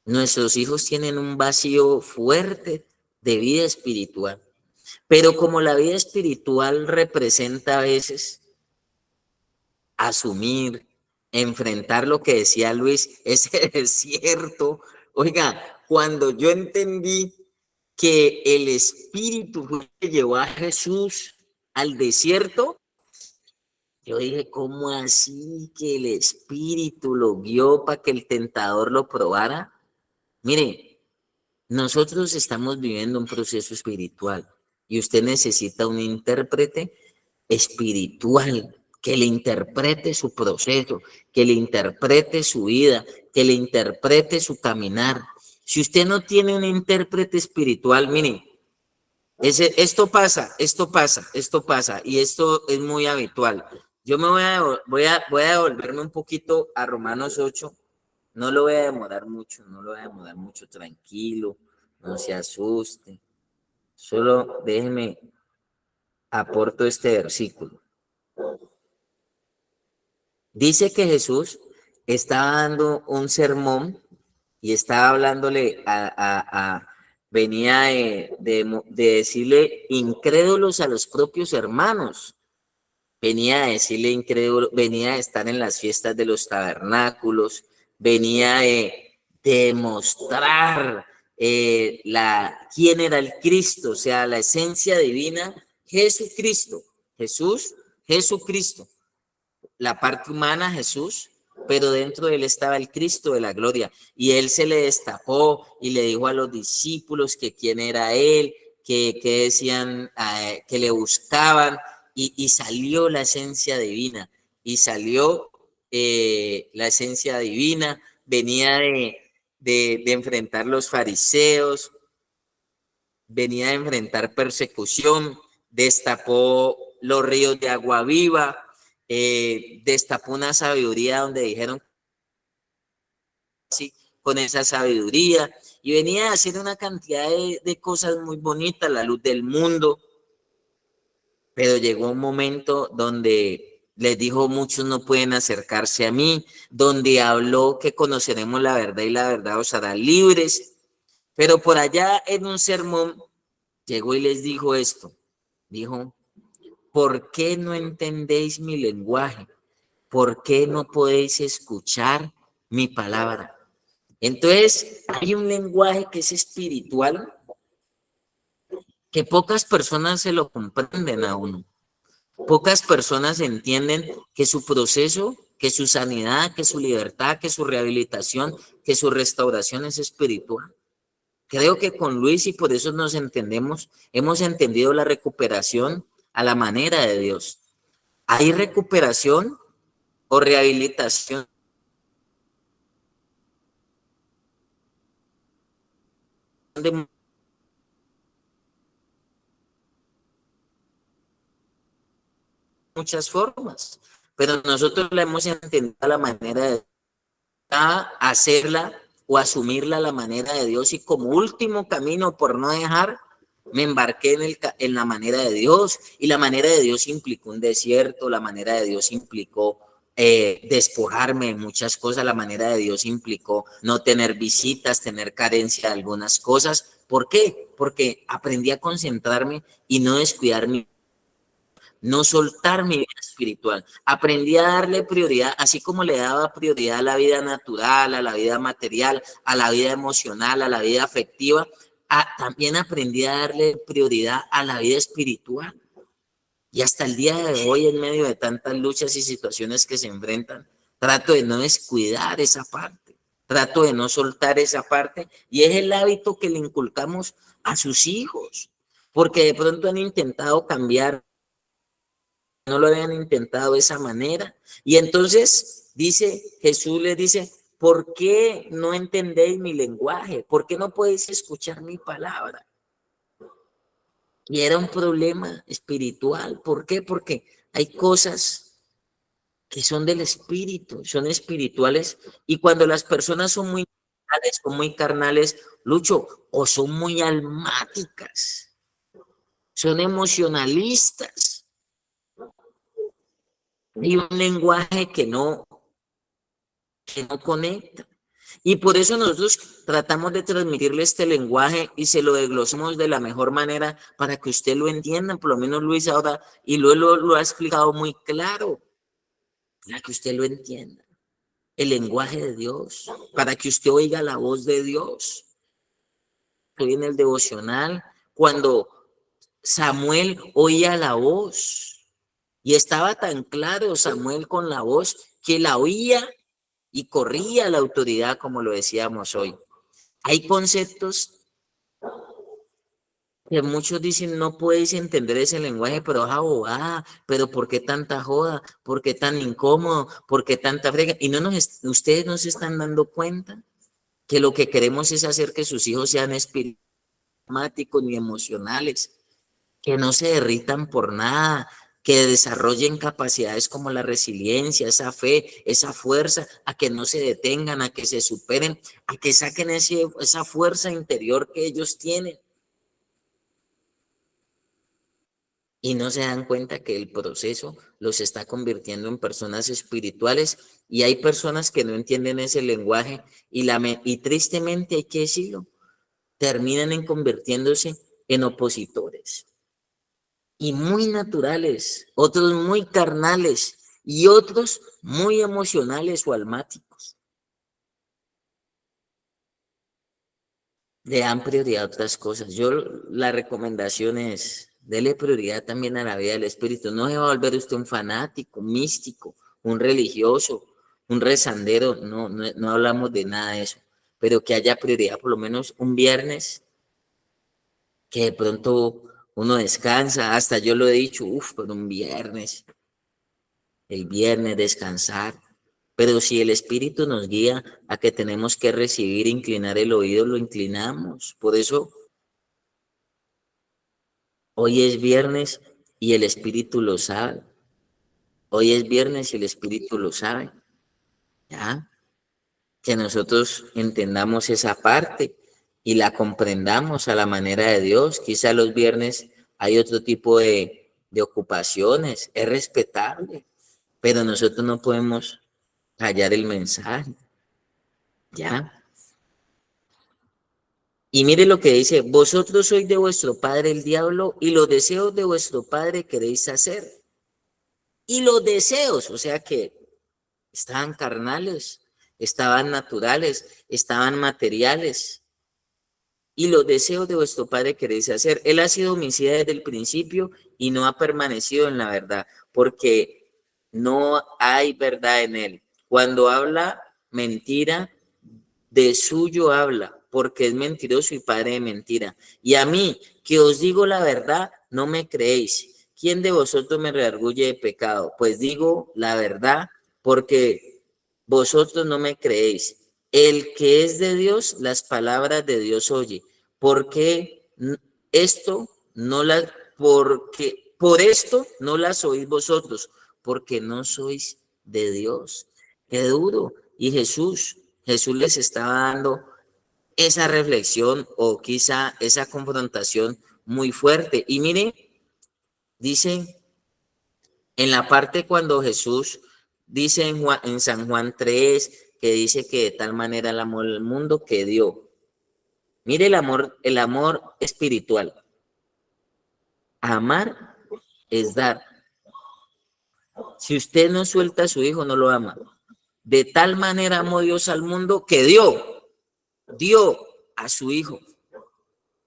nuestros hijos tienen un vacío fuerte de vida espiritual, pero como la vida espiritual representa a veces asumir, enfrentar lo que decía Luis, es cierto. Oiga, cuando yo entendí que el Espíritu fue el que llevó a Jesús al desierto, yo dije, ¿cómo así que el Espíritu lo guió para que el tentador lo probara? Mire, nosotros estamos viviendo un proceso espiritual y usted necesita un intérprete espiritual que le interprete su proceso, que le interprete su vida, que le interprete su caminar. Si usted no tiene un intérprete espiritual, mire, esto pasa, y esto es muy habitual. Yo me voy a devolverme un poquito a Romanos 8. No lo voy a demorar mucho, tranquilo, no se asuste. Solo déjeme, aporto este versículo. Dice que Jesús estaba dando un sermón y estaba hablándole venía de decirle incrédulos a los propios hermanos. Venía a decirle incrédulo, venía a estar en las fiestas de los tabernáculos, venía de demostrar quién era el Cristo, o sea, la esencia divina, Jesucristo, Jesucristo, la parte humana, Jesús, pero dentro de él estaba el Cristo de la gloria, y él se le destapó y le dijo a los discípulos que quién era él, que decían, que le buscaban, y salió la esencia divina, la esencia divina, venía de enfrentar los fariseos, venía de enfrentar persecución, destapó los ríos de agua viva, destapó una sabiduría donde dijeron así, con esa sabiduría, y venía a hacer una cantidad de cosas muy bonitas, la luz del mundo. Pero llegó un momento donde les dijo, muchos no pueden acercarse a mí, donde habló que conoceremos la verdad y la verdad os hará libres. Pero por allá en un sermón llegó y les dijo esto, dijo, ¿por qué no entendéis mi lenguaje? ¿Por qué no podéis escuchar mi palabra? Entonces, hay un lenguaje que es espiritual, que pocas personas se lo comprenden a uno. Pocas personas entienden que su proceso, que su sanidad, que su libertad, que su rehabilitación, que su restauración es espiritual. Creo que con Luis, y por eso nos entendemos, hemos entendido la recuperación a la manera de Dios. Hay recuperación o rehabilitación de muchas formas, pero nosotros la hemos entendido a la manera de hacerla o asumirla a la manera de Dios, y como último camino por no dejar, me embarqué en la manera de Dios, y la manera de Dios implicó un desierto, la manera de Dios implicó despojarme de muchas cosas, la manera de Dios implicó no tener visitas, tener carencia de algunas cosas. ¿Por qué? Porque aprendí a concentrarme y no descuidar no soltar mi vida espiritual. Aprendí a darle prioridad, así como le daba prioridad a la vida natural, a la vida material, a la vida emocional, a la vida afectiva. también aprendí a darle prioridad a la vida espiritual. Y hasta el día de hoy, en medio de tantas luchas y situaciones que se enfrentan, trato de no descuidar esa parte, trato de no soltar esa parte, y es el hábito que le inculcamos a sus hijos, porque de pronto han intentado cambiar, no lo habían intentado de esa manera, y entonces Jesús les dice, ¿por qué no entendéis mi lenguaje? ¿Por qué no podéis escuchar mi palabra? Y era un problema espiritual. ¿Por qué? Porque hay cosas que son del espíritu, son espirituales, y cuando las personas son muy carnales, Lucho, o son muy almáticas, son emocionalistas, hay un lenguaje que no conecta. Y por eso nosotros tratamos de transmitirle este lenguaje y se lo desglosamos de la mejor manera para que usted lo entienda, por lo menos Luis ahora, y lo ha explicado muy claro, para que usted lo entienda. El lenguaje de Dios, para que usted oiga la voz de Dios. Hoy en el devocional, cuando Samuel oía la voz, y estaba tan claro Samuel con la voz que la oía y corría a la autoridad, como lo decíamos hoy. Hay conceptos que muchos dicen, no puedes entender ese lenguaje, pero es abogada, pero ¿por qué tanta joda? ¿Por qué tan incómodo? ¿Por qué tanta frega? Y ustedes no se están dando cuenta que lo que queremos es hacer que sus hijos sean espirituales ni emocionales, que no se derritan por nada, que desarrollen capacidades como la resiliencia, esa fe, esa fuerza, a que no se detengan, a que se superen, a que saquen esa fuerza interior que ellos tienen. Y no se dan cuenta que el proceso los está convirtiendo en personas espirituales, y hay personas que no entienden ese lenguaje y tristemente hay que decirlo, terminan en convirtiéndose en opositores. Y muy naturales, otros muy carnales y otros muy emocionales o almáticos. Le dan prioridad a otras cosas. La recomendación es, dele prioridad también a la vida del espíritu. No se va a volver usted un fanático, un místico, un religioso, un rezandero. No hablamos de nada de eso. Pero que haya prioridad por lo menos un viernes, que de pronto uno descansa. Hasta yo lo he dicho, pero un viernes. El viernes descansar. Pero si el Espíritu nos guía a que tenemos que recibir, inclinar el oído, lo inclinamos. Por eso hoy es viernes y el Espíritu lo sabe. Hoy es viernes y el Espíritu lo sabe. ¿Ya? Que nosotros entendamos esa parte y la comprendamos a la manera de Dios. Quizá los viernes hay otro tipo de ocupaciones. Es respetable, pero nosotros no podemos callar el mensaje. ¿Ya? Y mire lo que dice, vosotros sois de vuestro padre el diablo y los deseos de vuestro padre queréis hacer. Y los deseos, o sea que estaban carnales, estaban naturales, estaban materiales. Y los deseos de vuestro padre queréis hacer. Él ha sido homicida desde el principio y no ha permanecido en la verdad, porque no hay verdad en él. Cuando habla mentira, de suyo habla, porque es mentiroso y padre de mentira. Y a mí, que os digo la verdad, no me creéis. ¿Quién de vosotros me redarguye de pecado? Pues digo la verdad, porque vosotros no me creéis. El que es de Dios, las palabras de Dios oye. Porque esto no las, porque por esto no las oís vosotros, porque no sois de Dios. Qué duro. Y Jesús les estaba dando esa reflexión o quizá esa confrontación muy fuerte. Y miren, dice en la parte cuando Jesús dice en San Juan 3, que dice que de tal manera el amor del mundo que dio. Mire el amor espiritual. Amar es dar. Si usted no suelta a su hijo, no lo ama. De tal manera amó Dios al mundo que dio a su hijo.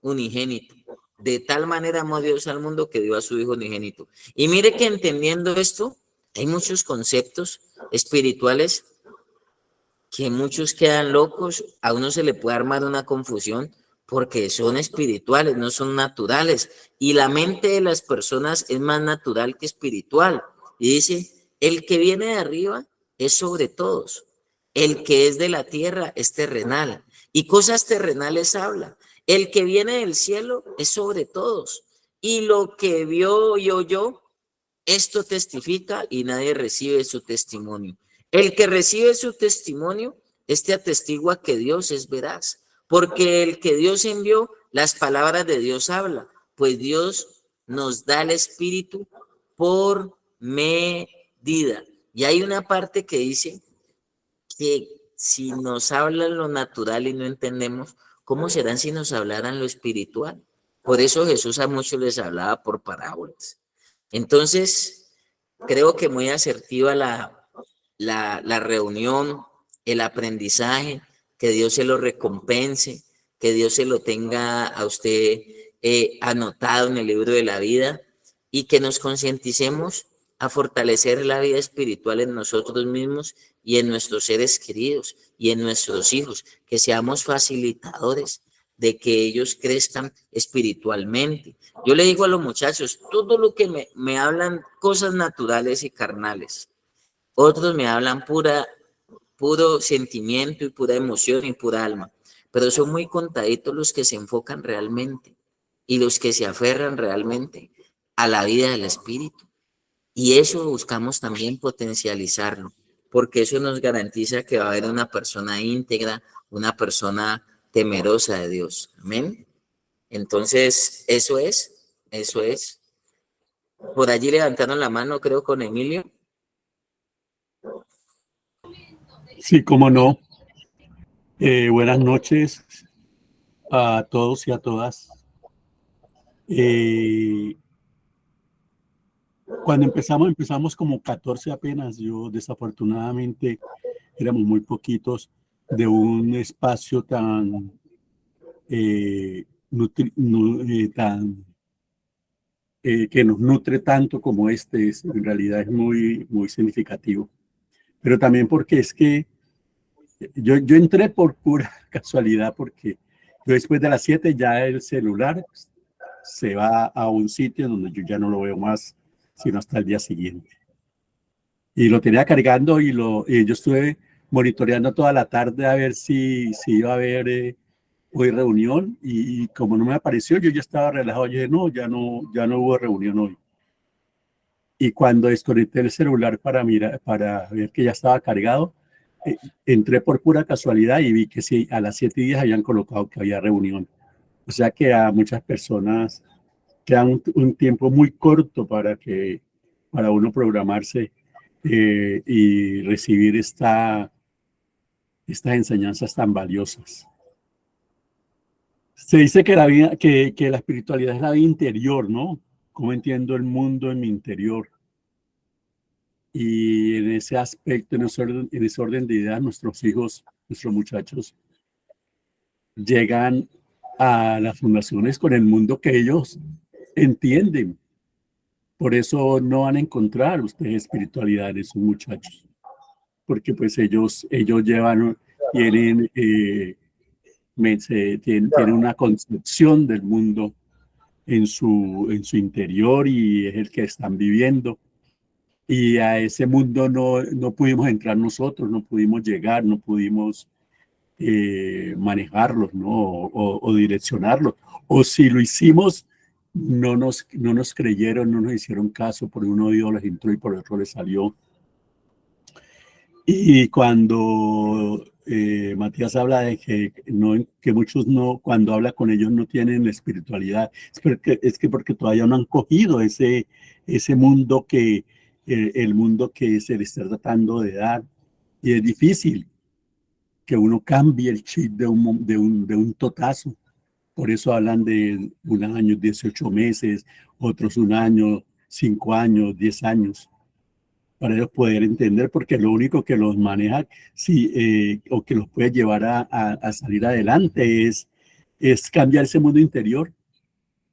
unigénito. De tal manera amó Dios al mundo que dio a su Hijo unigénito. Y mire que entendiendo esto, hay muchos conceptos espirituales que muchos quedan locos, a uno se le puede armar una confusión porque son espirituales, no son naturales. Y la mente de las personas es más natural que espiritual. Y dice, el que viene de arriba es sobre todos. El que es de la tierra es terrenal. Y cosas terrenales habla. El que viene del cielo es sobre todos. Y lo que vio y oyó, esto testifica y nadie recibe su testimonio. El que recibe su testimonio, este atestigua que Dios es veraz, porque el que Dios envió, las palabras de Dios habla, pues Dios nos da el Espíritu por medida. Y hay una parte que dice que si nos hablan lo natural y no entendemos, ¿cómo serán si nos hablaran lo espiritual? Por eso Jesús a muchos les hablaba por parábolas. Entonces, creo que muy asertiva la reunión, el aprendizaje, que Dios se lo recompense, que Dios se lo tenga a usted anotado en el libro de la vida y que nos concienticemos a fortalecer la vida espiritual en nosotros mismos y en nuestros seres queridos y en nuestros hijos, que seamos facilitadores de que ellos crezcan espiritualmente. Yo le digo a los muchachos, todo lo que me hablan cosas naturales y carnales, otros me hablan puro sentimiento y pura emoción y pura alma, pero son muy contaditos los que se enfocan realmente y los que se aferran realmente a la vida del espíritu. Y eso buscamos también potencializarlo, porque eso nos garantiza que va a haber una persona íntegra, una persona temerosa de Dios. Amén. Entonces, eso es. Por allí levantaron la mano, creo, con Emilio. Sí, cómo no. Buenas noches a todos y a todas. Cuando empezamos como 14 apenas. Yo desafortunadamente éramos muy poquitos de un espacio tan, que nos nutre tanto como este. En realidad es muy, muy significativo. Pero también porque es que yo entré por pura casualidad, porque yo después de las 7 ya el celular se va a un sitio donde yo ya no lo veo más, sino hasta el día siguiente. Y lo tenía cargando y yo estuve monitoreando toda la tarde a ver si iba a haber hoy reunión, y como no me apareció, yo ya estaba relajado. Yo dije, no, ya no hubo reunión hoy. Y cuando desconecté el celular para ver que ya estaba cargado, entré por pura casualidad y vi que sí, a las 7:10 habían colocado que había reunión. O sea que a muchas personas queda un tiempo muy corto para uno programarse y recibir estas enseñanzas tan valiosas. Se dice que que la espiritualidad es la vida interior, ¿no? ¿Cómo entiendo el mundo en mi interior? Y en ese aspecto, en ese orden de ideas, nuestros hijos, nuestros muchachos, llegan a las fundaciones con el mundo que ellos entienden. Por eso no van a encontrar ustedes espiritualidad en esos muchachos, porque pues ellos tienen, tienen una concepción del mundo en su interior, y es el que están viviendo. Y a ese mundo no pudimos entrar nosotros, no pudimos llegar, no pudimos manejarlos, ¿no? O direccionarlos. O si lo hicimos, no nos creyeron, no nos hicieron caso. Por un oído les entró y por otro les salió. Y cuando Matías habla de que muchos cuando habla con ellos no tienen espiritualidad, es que porque todavía no han cogido ese mundo el mundo que se les está tratando de dar. Y es difícil que uno cambie el chip de un totazo. Por eso hablan de un año, 18 meses, otros un año, 5 años, 10 años, para ellos poder entender, porque lo único que los maneja o que los puede llevar a salir adelante es cambiar ese mundo interior.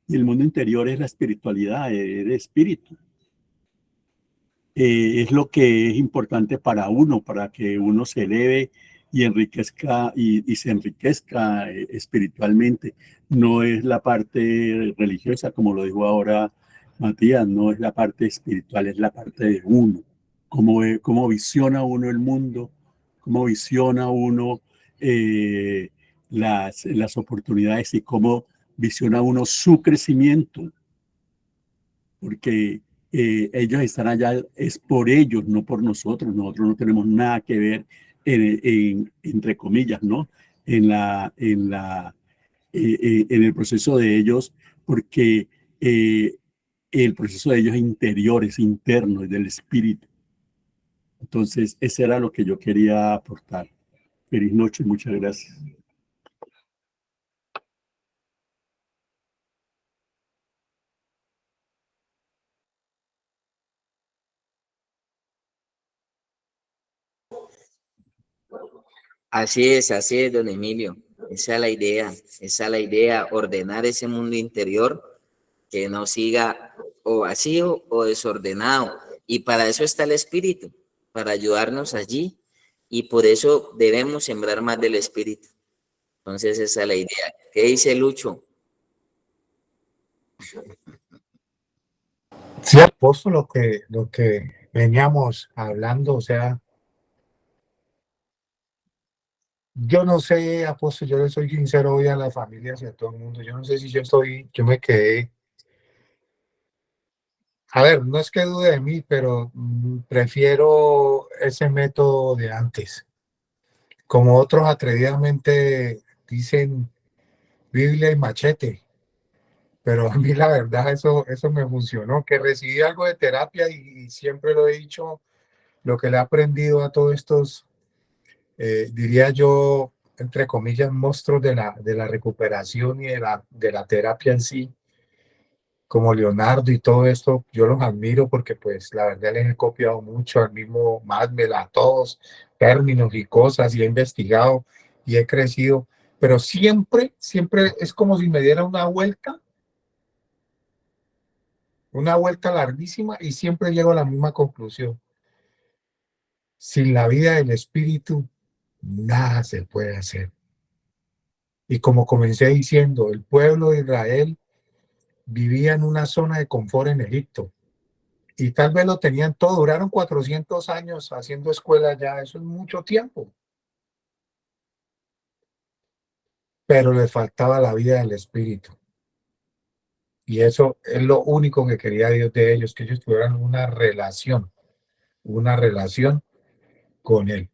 Y el mundo interior es la espiritualidad, el espíritu. Es lo que es importante para uno, para que uno se eleve y enriquezca y se enriquezca espiritualmente. No es la parte religiosa, como lo dijo ahora Matías, no es la parte espiritual, es la parte de uno. Cómo visiona uno el mundo, cómo visiona uno las oportunidades y cómo visiona uno su crecimiento, porque ellos están allá, es por ellos, no por nosotros. Nosotros no tenemos nada que ver, entre comillas, ¿no? En el proceso de ellos, porque el proceso de ellos es interior, es interno, es del espíritu. Entonces, ese era lo que yo quería aportar. Feliz noche, muchas gracias. Así es, don Emilio. Esa es la idea, ordenar ese mundo interior que no siga o vacío o desordenado. Y para eso está el espíritu, para ayudarnos allí. Y por eso debemos sembrar más del espíritu. Entonces esa es la idea. ¿Qué dice Lucho? Sí, apóstol, lo que veníamos hablando, o sea, yo no sé, apóstol, yo le soy sincero hoy a las familias y a todo el mundo. Yo no sé si yo me quedé. A ver, no es que dude de mí, pero prefiero ese método de antes. Como otros atrevidamente dicen Biblia y machete, pero a mí la verdad eso me funcionó, que recibí algo de terapia y siempre lo he dicho, lo que le he aprendido a todos estos, diría yo, entre comillas, monstruos de la recuperación y de la terapia en sí, como Leonardo y todo esto, yo los admiro porque pues la verdad les he copiado mucho al mismo Madmel, a todos, términos y cosas, y he investigado y he crecido, pero siempre es como si me diera una vuelta larguísima y siempre llego a la misma conclusión. Sin la vida del espíritu, nada se puede hacer. Y como comencé diciendo, el pueblo de Israel vivía en una zona de confort en Egipto. Y tal vez lo tenían todo, duraron 400 años haciendo escuela ya, eso es mucho tiempo. Pero les faltaba la vida del espíritu. Y eso es lo único que quería Dios de ellos, que ellos tuvieran una relación con Él.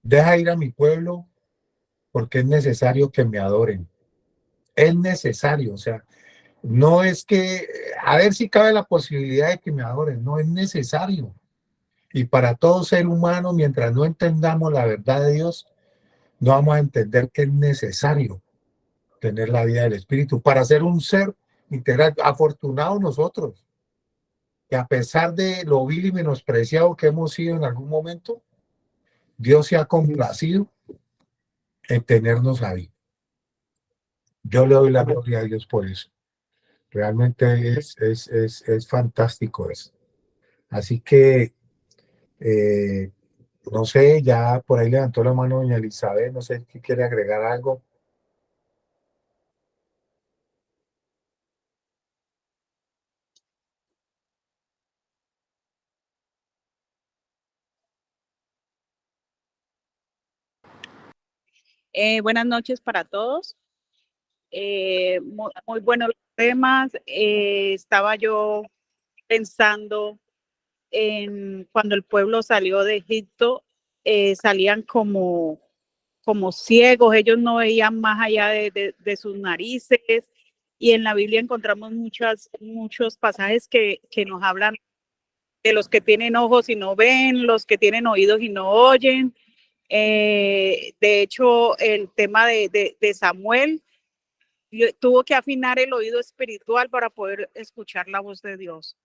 Deja ir a mi pueblo porque es necesario que me adoren. Es necesario, o sea, no es que, a ver si cabe la posibilidad de que me adoren, no es necesario. Y para todo ser humano, mientras no entendamos la verdad de Dios, no vamos a entender que es necesario tener la vida del Espíritu para ser un ser integral. Afortunados nosotros, que a pesar de lo vil y menospreciado que hemos sido en algún momento, Dios se ha complacido en tenernos ahí. Yo le doy la gloria a Dios por eso. Realmente es fantástico eso. Así que, eh, no sé, ya por ahí levantó la mano doña Elizabeth, no sé si quiere agregar algo. Buenas noches para todos. Muy buenos los temas. Estaba yo pensando en cuando el pueblo salió de Egipto, salían como ciegos, ellos no veían más allá de sus narices. Y en la Biblia encontramos muchos pasajes que nos hablan de los que tienen ojos y no ven, los que tienen oídos y no oyen. De hecho, el tema de Samuel tuvo que afinar el oído espiritual para poder escuchar la voz de Dios.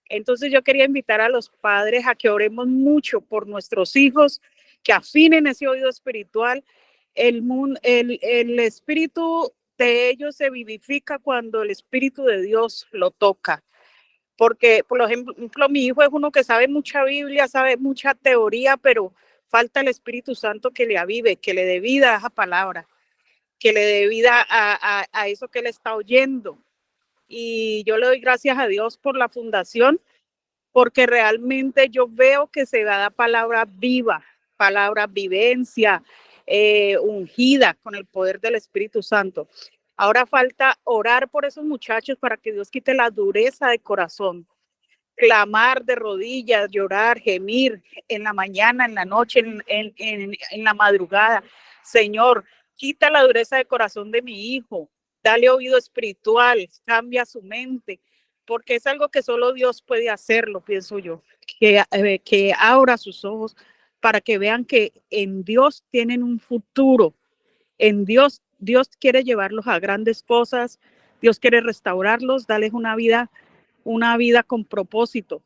Entonces yo quería invitar a los padres a que oremos mucho por nuestros hijos, que afinen ese oído espiritual El espíritu de ellos se vivifica cuando el Espíritu de Dios lo toca. Porque, por ejemplo, mi hijo es uno que sabe mucha Biblia, sabe mucha teoría, pero falta el Espíritu Santo que le avive, que le dé vida a esa palabra, que le dé vida a eso que él está oyendo. Y yo le doy gracias a Dios por la fundación, porque realmente yo veo que se da palabra viva, palabra vivencia, ungida con el poder del Espíritu Santo. Ahora falta orar por esos muchachos para que Dios quite la dureza de corazón, clamar de rodillas, llorar, gemir en la mañana, en la noche, en la madrugada. Señor, quita la dureza de corazón de mi hijo, dale oído espiritual, cambia su mente, porque es algo que solo Dios puede hacerlo, pienso yo, que abra sus ojos para que vean que en Dios tienen un futuro, en Dios quiere llevarlos a grandes cosas, Dios quiere restaurarlos, darles una vida con propósito,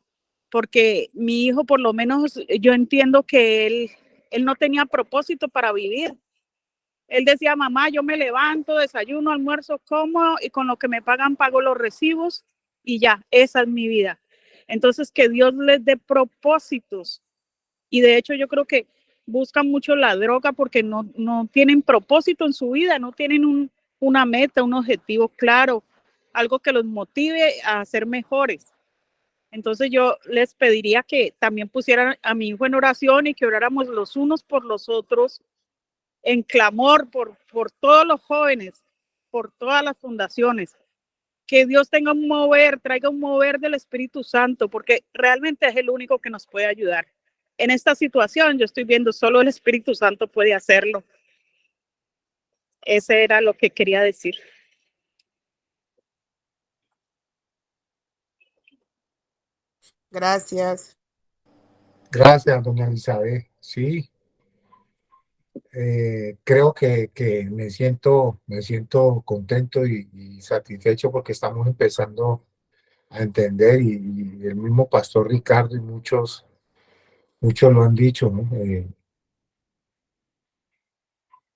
porque mi hijo, por lo menos yo entiendo que él no tenía propósito para vivir. Él decía, mamá, yo me levanto, desayuno, almuerzo, como, y con lo que me pagan pago los recibos y ya, esa es mi vida. Entonces, que Dios les dé propósitos. Y de hecho yo creo que buscan mucho la droga porque no tienen propósito en su vida, no tienen una meta, un objetivo claro, algo que los motive a ser mejores. Entonces yo les pediría que también pusieran a mi hijo en oración y que oráramos los unos por los otros, en clamor por todos los jóvenes, por todas las fundaciones. Que Dios tenga un mover, traiga un mover del Espíritu Santo, porque realmente es el único que nos puede ayudar. En esta situación yo estoy viendo solo el Espíritu Santo puede hacerlo. Ese era lo que quería decir. Gracias. Gracias, doña Elizabeth. Sí, creo que me siento contento y satisfecho porque estamos empezando a entender y el mismo pastor Ricardo y muchos lo han dicho, ¿no?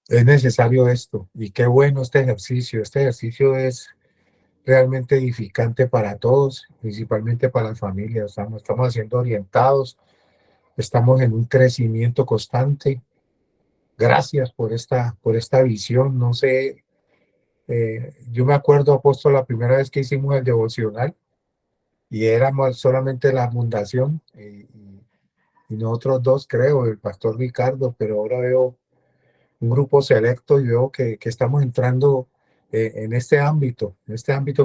Es necesario esto y qué bueno este ejercicio. Este ejercicio es realmente edificante para todos, principalmente para las familias. Estamos siendo orientados, estamos en un crecimiento constante. Gracias por esta visión. No sé, yo me acuerdo, apóstol, la primera vez que hicimos el devocional y éramos solamente la fundación y nosotros dos, creo, el pastor Ricardo, pero ahora veo un grupo selecto y veo que estamos entrando en este ámbito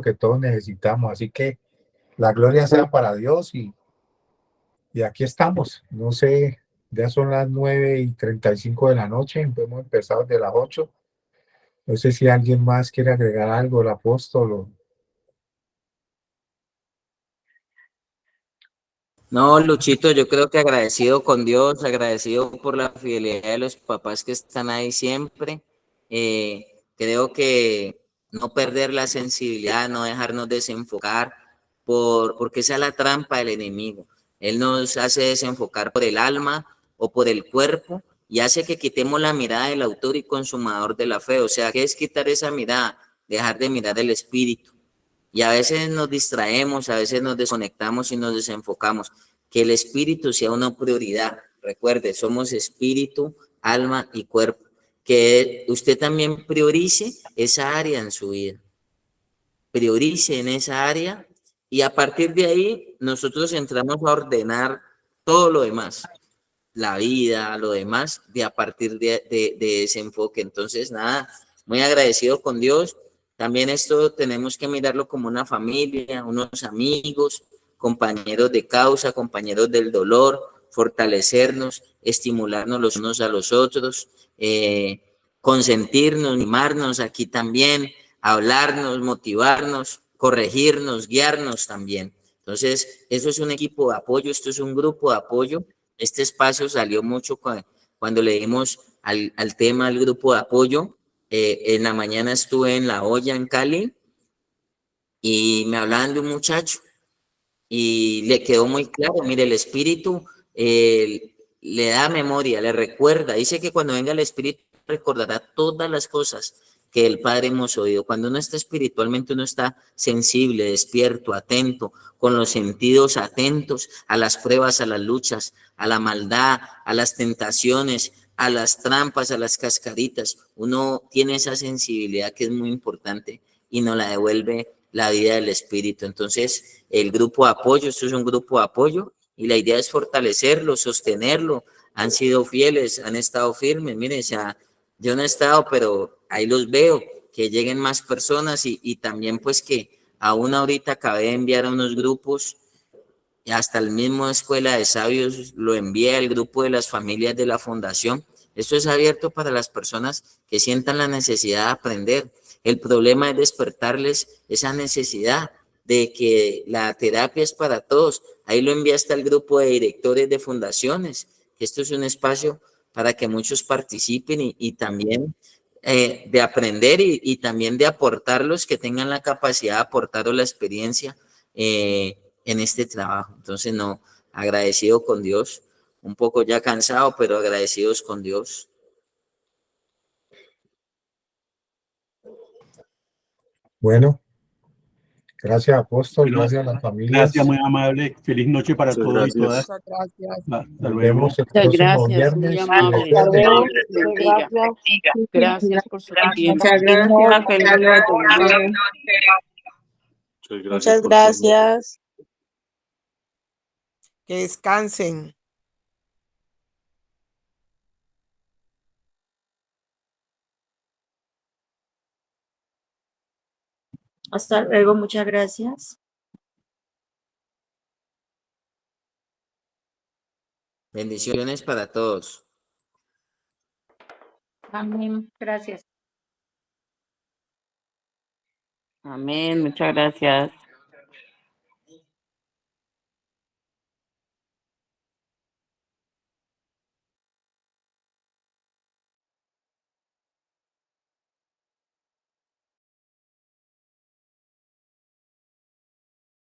que todos necesitamos. Así que la gloria sea para Dios y aquí estamos. No sé, ya son las 9:35 de la noche, hemos empezado desde las 8. No sé si alguien más quiere agregar algo, el apóstol. No, Luchito, yo creo que agradecido con Dios, agradecido por la fidelidad de los papás que están ahí siempre. Creo que no perder la sensibilidad, no dejarnos desenfocar, porque esa es la trampa del enemigo. Él nos hace desenfocar por el alma o por el cuerpo y hace que quitemos la mirada del autor y consumador de la fe. O sea, ¿qué es quitar esa mirada? Dejar de mirar el espíritu. Y a veces nos distraemos, a veces nos desconectamos y nos desenfocamos. Que el espíritu sea una prioridad. Recuerde, somos espíritu, alma y cuerpo. Que usted también priorice esa área en su vida. Priorice en esa área y a partir de ahí nosotros entramos a ordenar todo lo demás. La vida, lo demás, a partir de ese enfoque. Entonces, nada, muy agradecido con Dios. También esto tenemos que mirarlo como una familia, unos amigos, compañeros de causa, compañeros del dolor, fortalecernos, estimularnos los unos a los otros, consentirnos, mimarnos aquí también, hablarnos, motivarnos, corregirnos, guiarnos también. Entonces, eso es un equipo de apoyo, esto es un grupo de apoyo. Este espacio salió mucho cuando le dimos al tema del grupo de apoyo. En la mañana estuve en La Olla, en Cali, y me hablaban de un muchacho y le quedó muy claro, mire, el espíritu le da memoria, le recuerda, dice que cuando venga el espíritu recordará todas las cosas que el Padre hemos oído. Cuando uno está espiritualmente, uno está sensible, despierto, atento, con los sentidos atentos a las pruebas, a las luchas, a la maldad, a las tentaciones, a las trampas, a las cascaritas. Uno tiene esa sensibilidad que es muy importante y nos la devuelve la vida del Espíritu. Entonces, el grupo de apoyo, esto es un grupo de apoyo y la idea es fortalecerlo, sostenerlo. Han sido fieles, han estado firmes. Miren, o sea, yo no he estado, pero ahí los veo, que lleguen más personas y también pues que aún ahorita acabé de enviar a unos grupos, hasta el mismo Escuela de Sabios lo envía el grupo de las familias de la fundación. Esto es abierto para las personas que sientan la necesidad de aprender. El problema es despertarles esa necesidad de que la terapia es para todos. Ahí lo envía hasta el grupo de directores de fundaciones, que esto es un espacio para que muchos participen y también de aprender y también de aportar los que tengan la capacidad de aportar o la experiencia en este trabajo. Entonces, no, agradecido con Dios, un poco ya cansado, pero agradecidos con Dios. Bueno, gracias apóstol, Bueno, gracias a las familias. gracias, muy amable. Feliz noche para Muchas todos y gracias. todas. Muchas gracias. Hasta Nos luego. vemos el Muchas próximo gracias, muy viernes. amable. Si Dios quiere. Muchas Bendiga. gracias. Gracias por su tiempo. Muchas gracias, feliz noche. Muchas gracias. Que descansen. Hasta luego, muchas gracias. Bendiciones para todos. Amén, gracias. Amén, muchas gracias.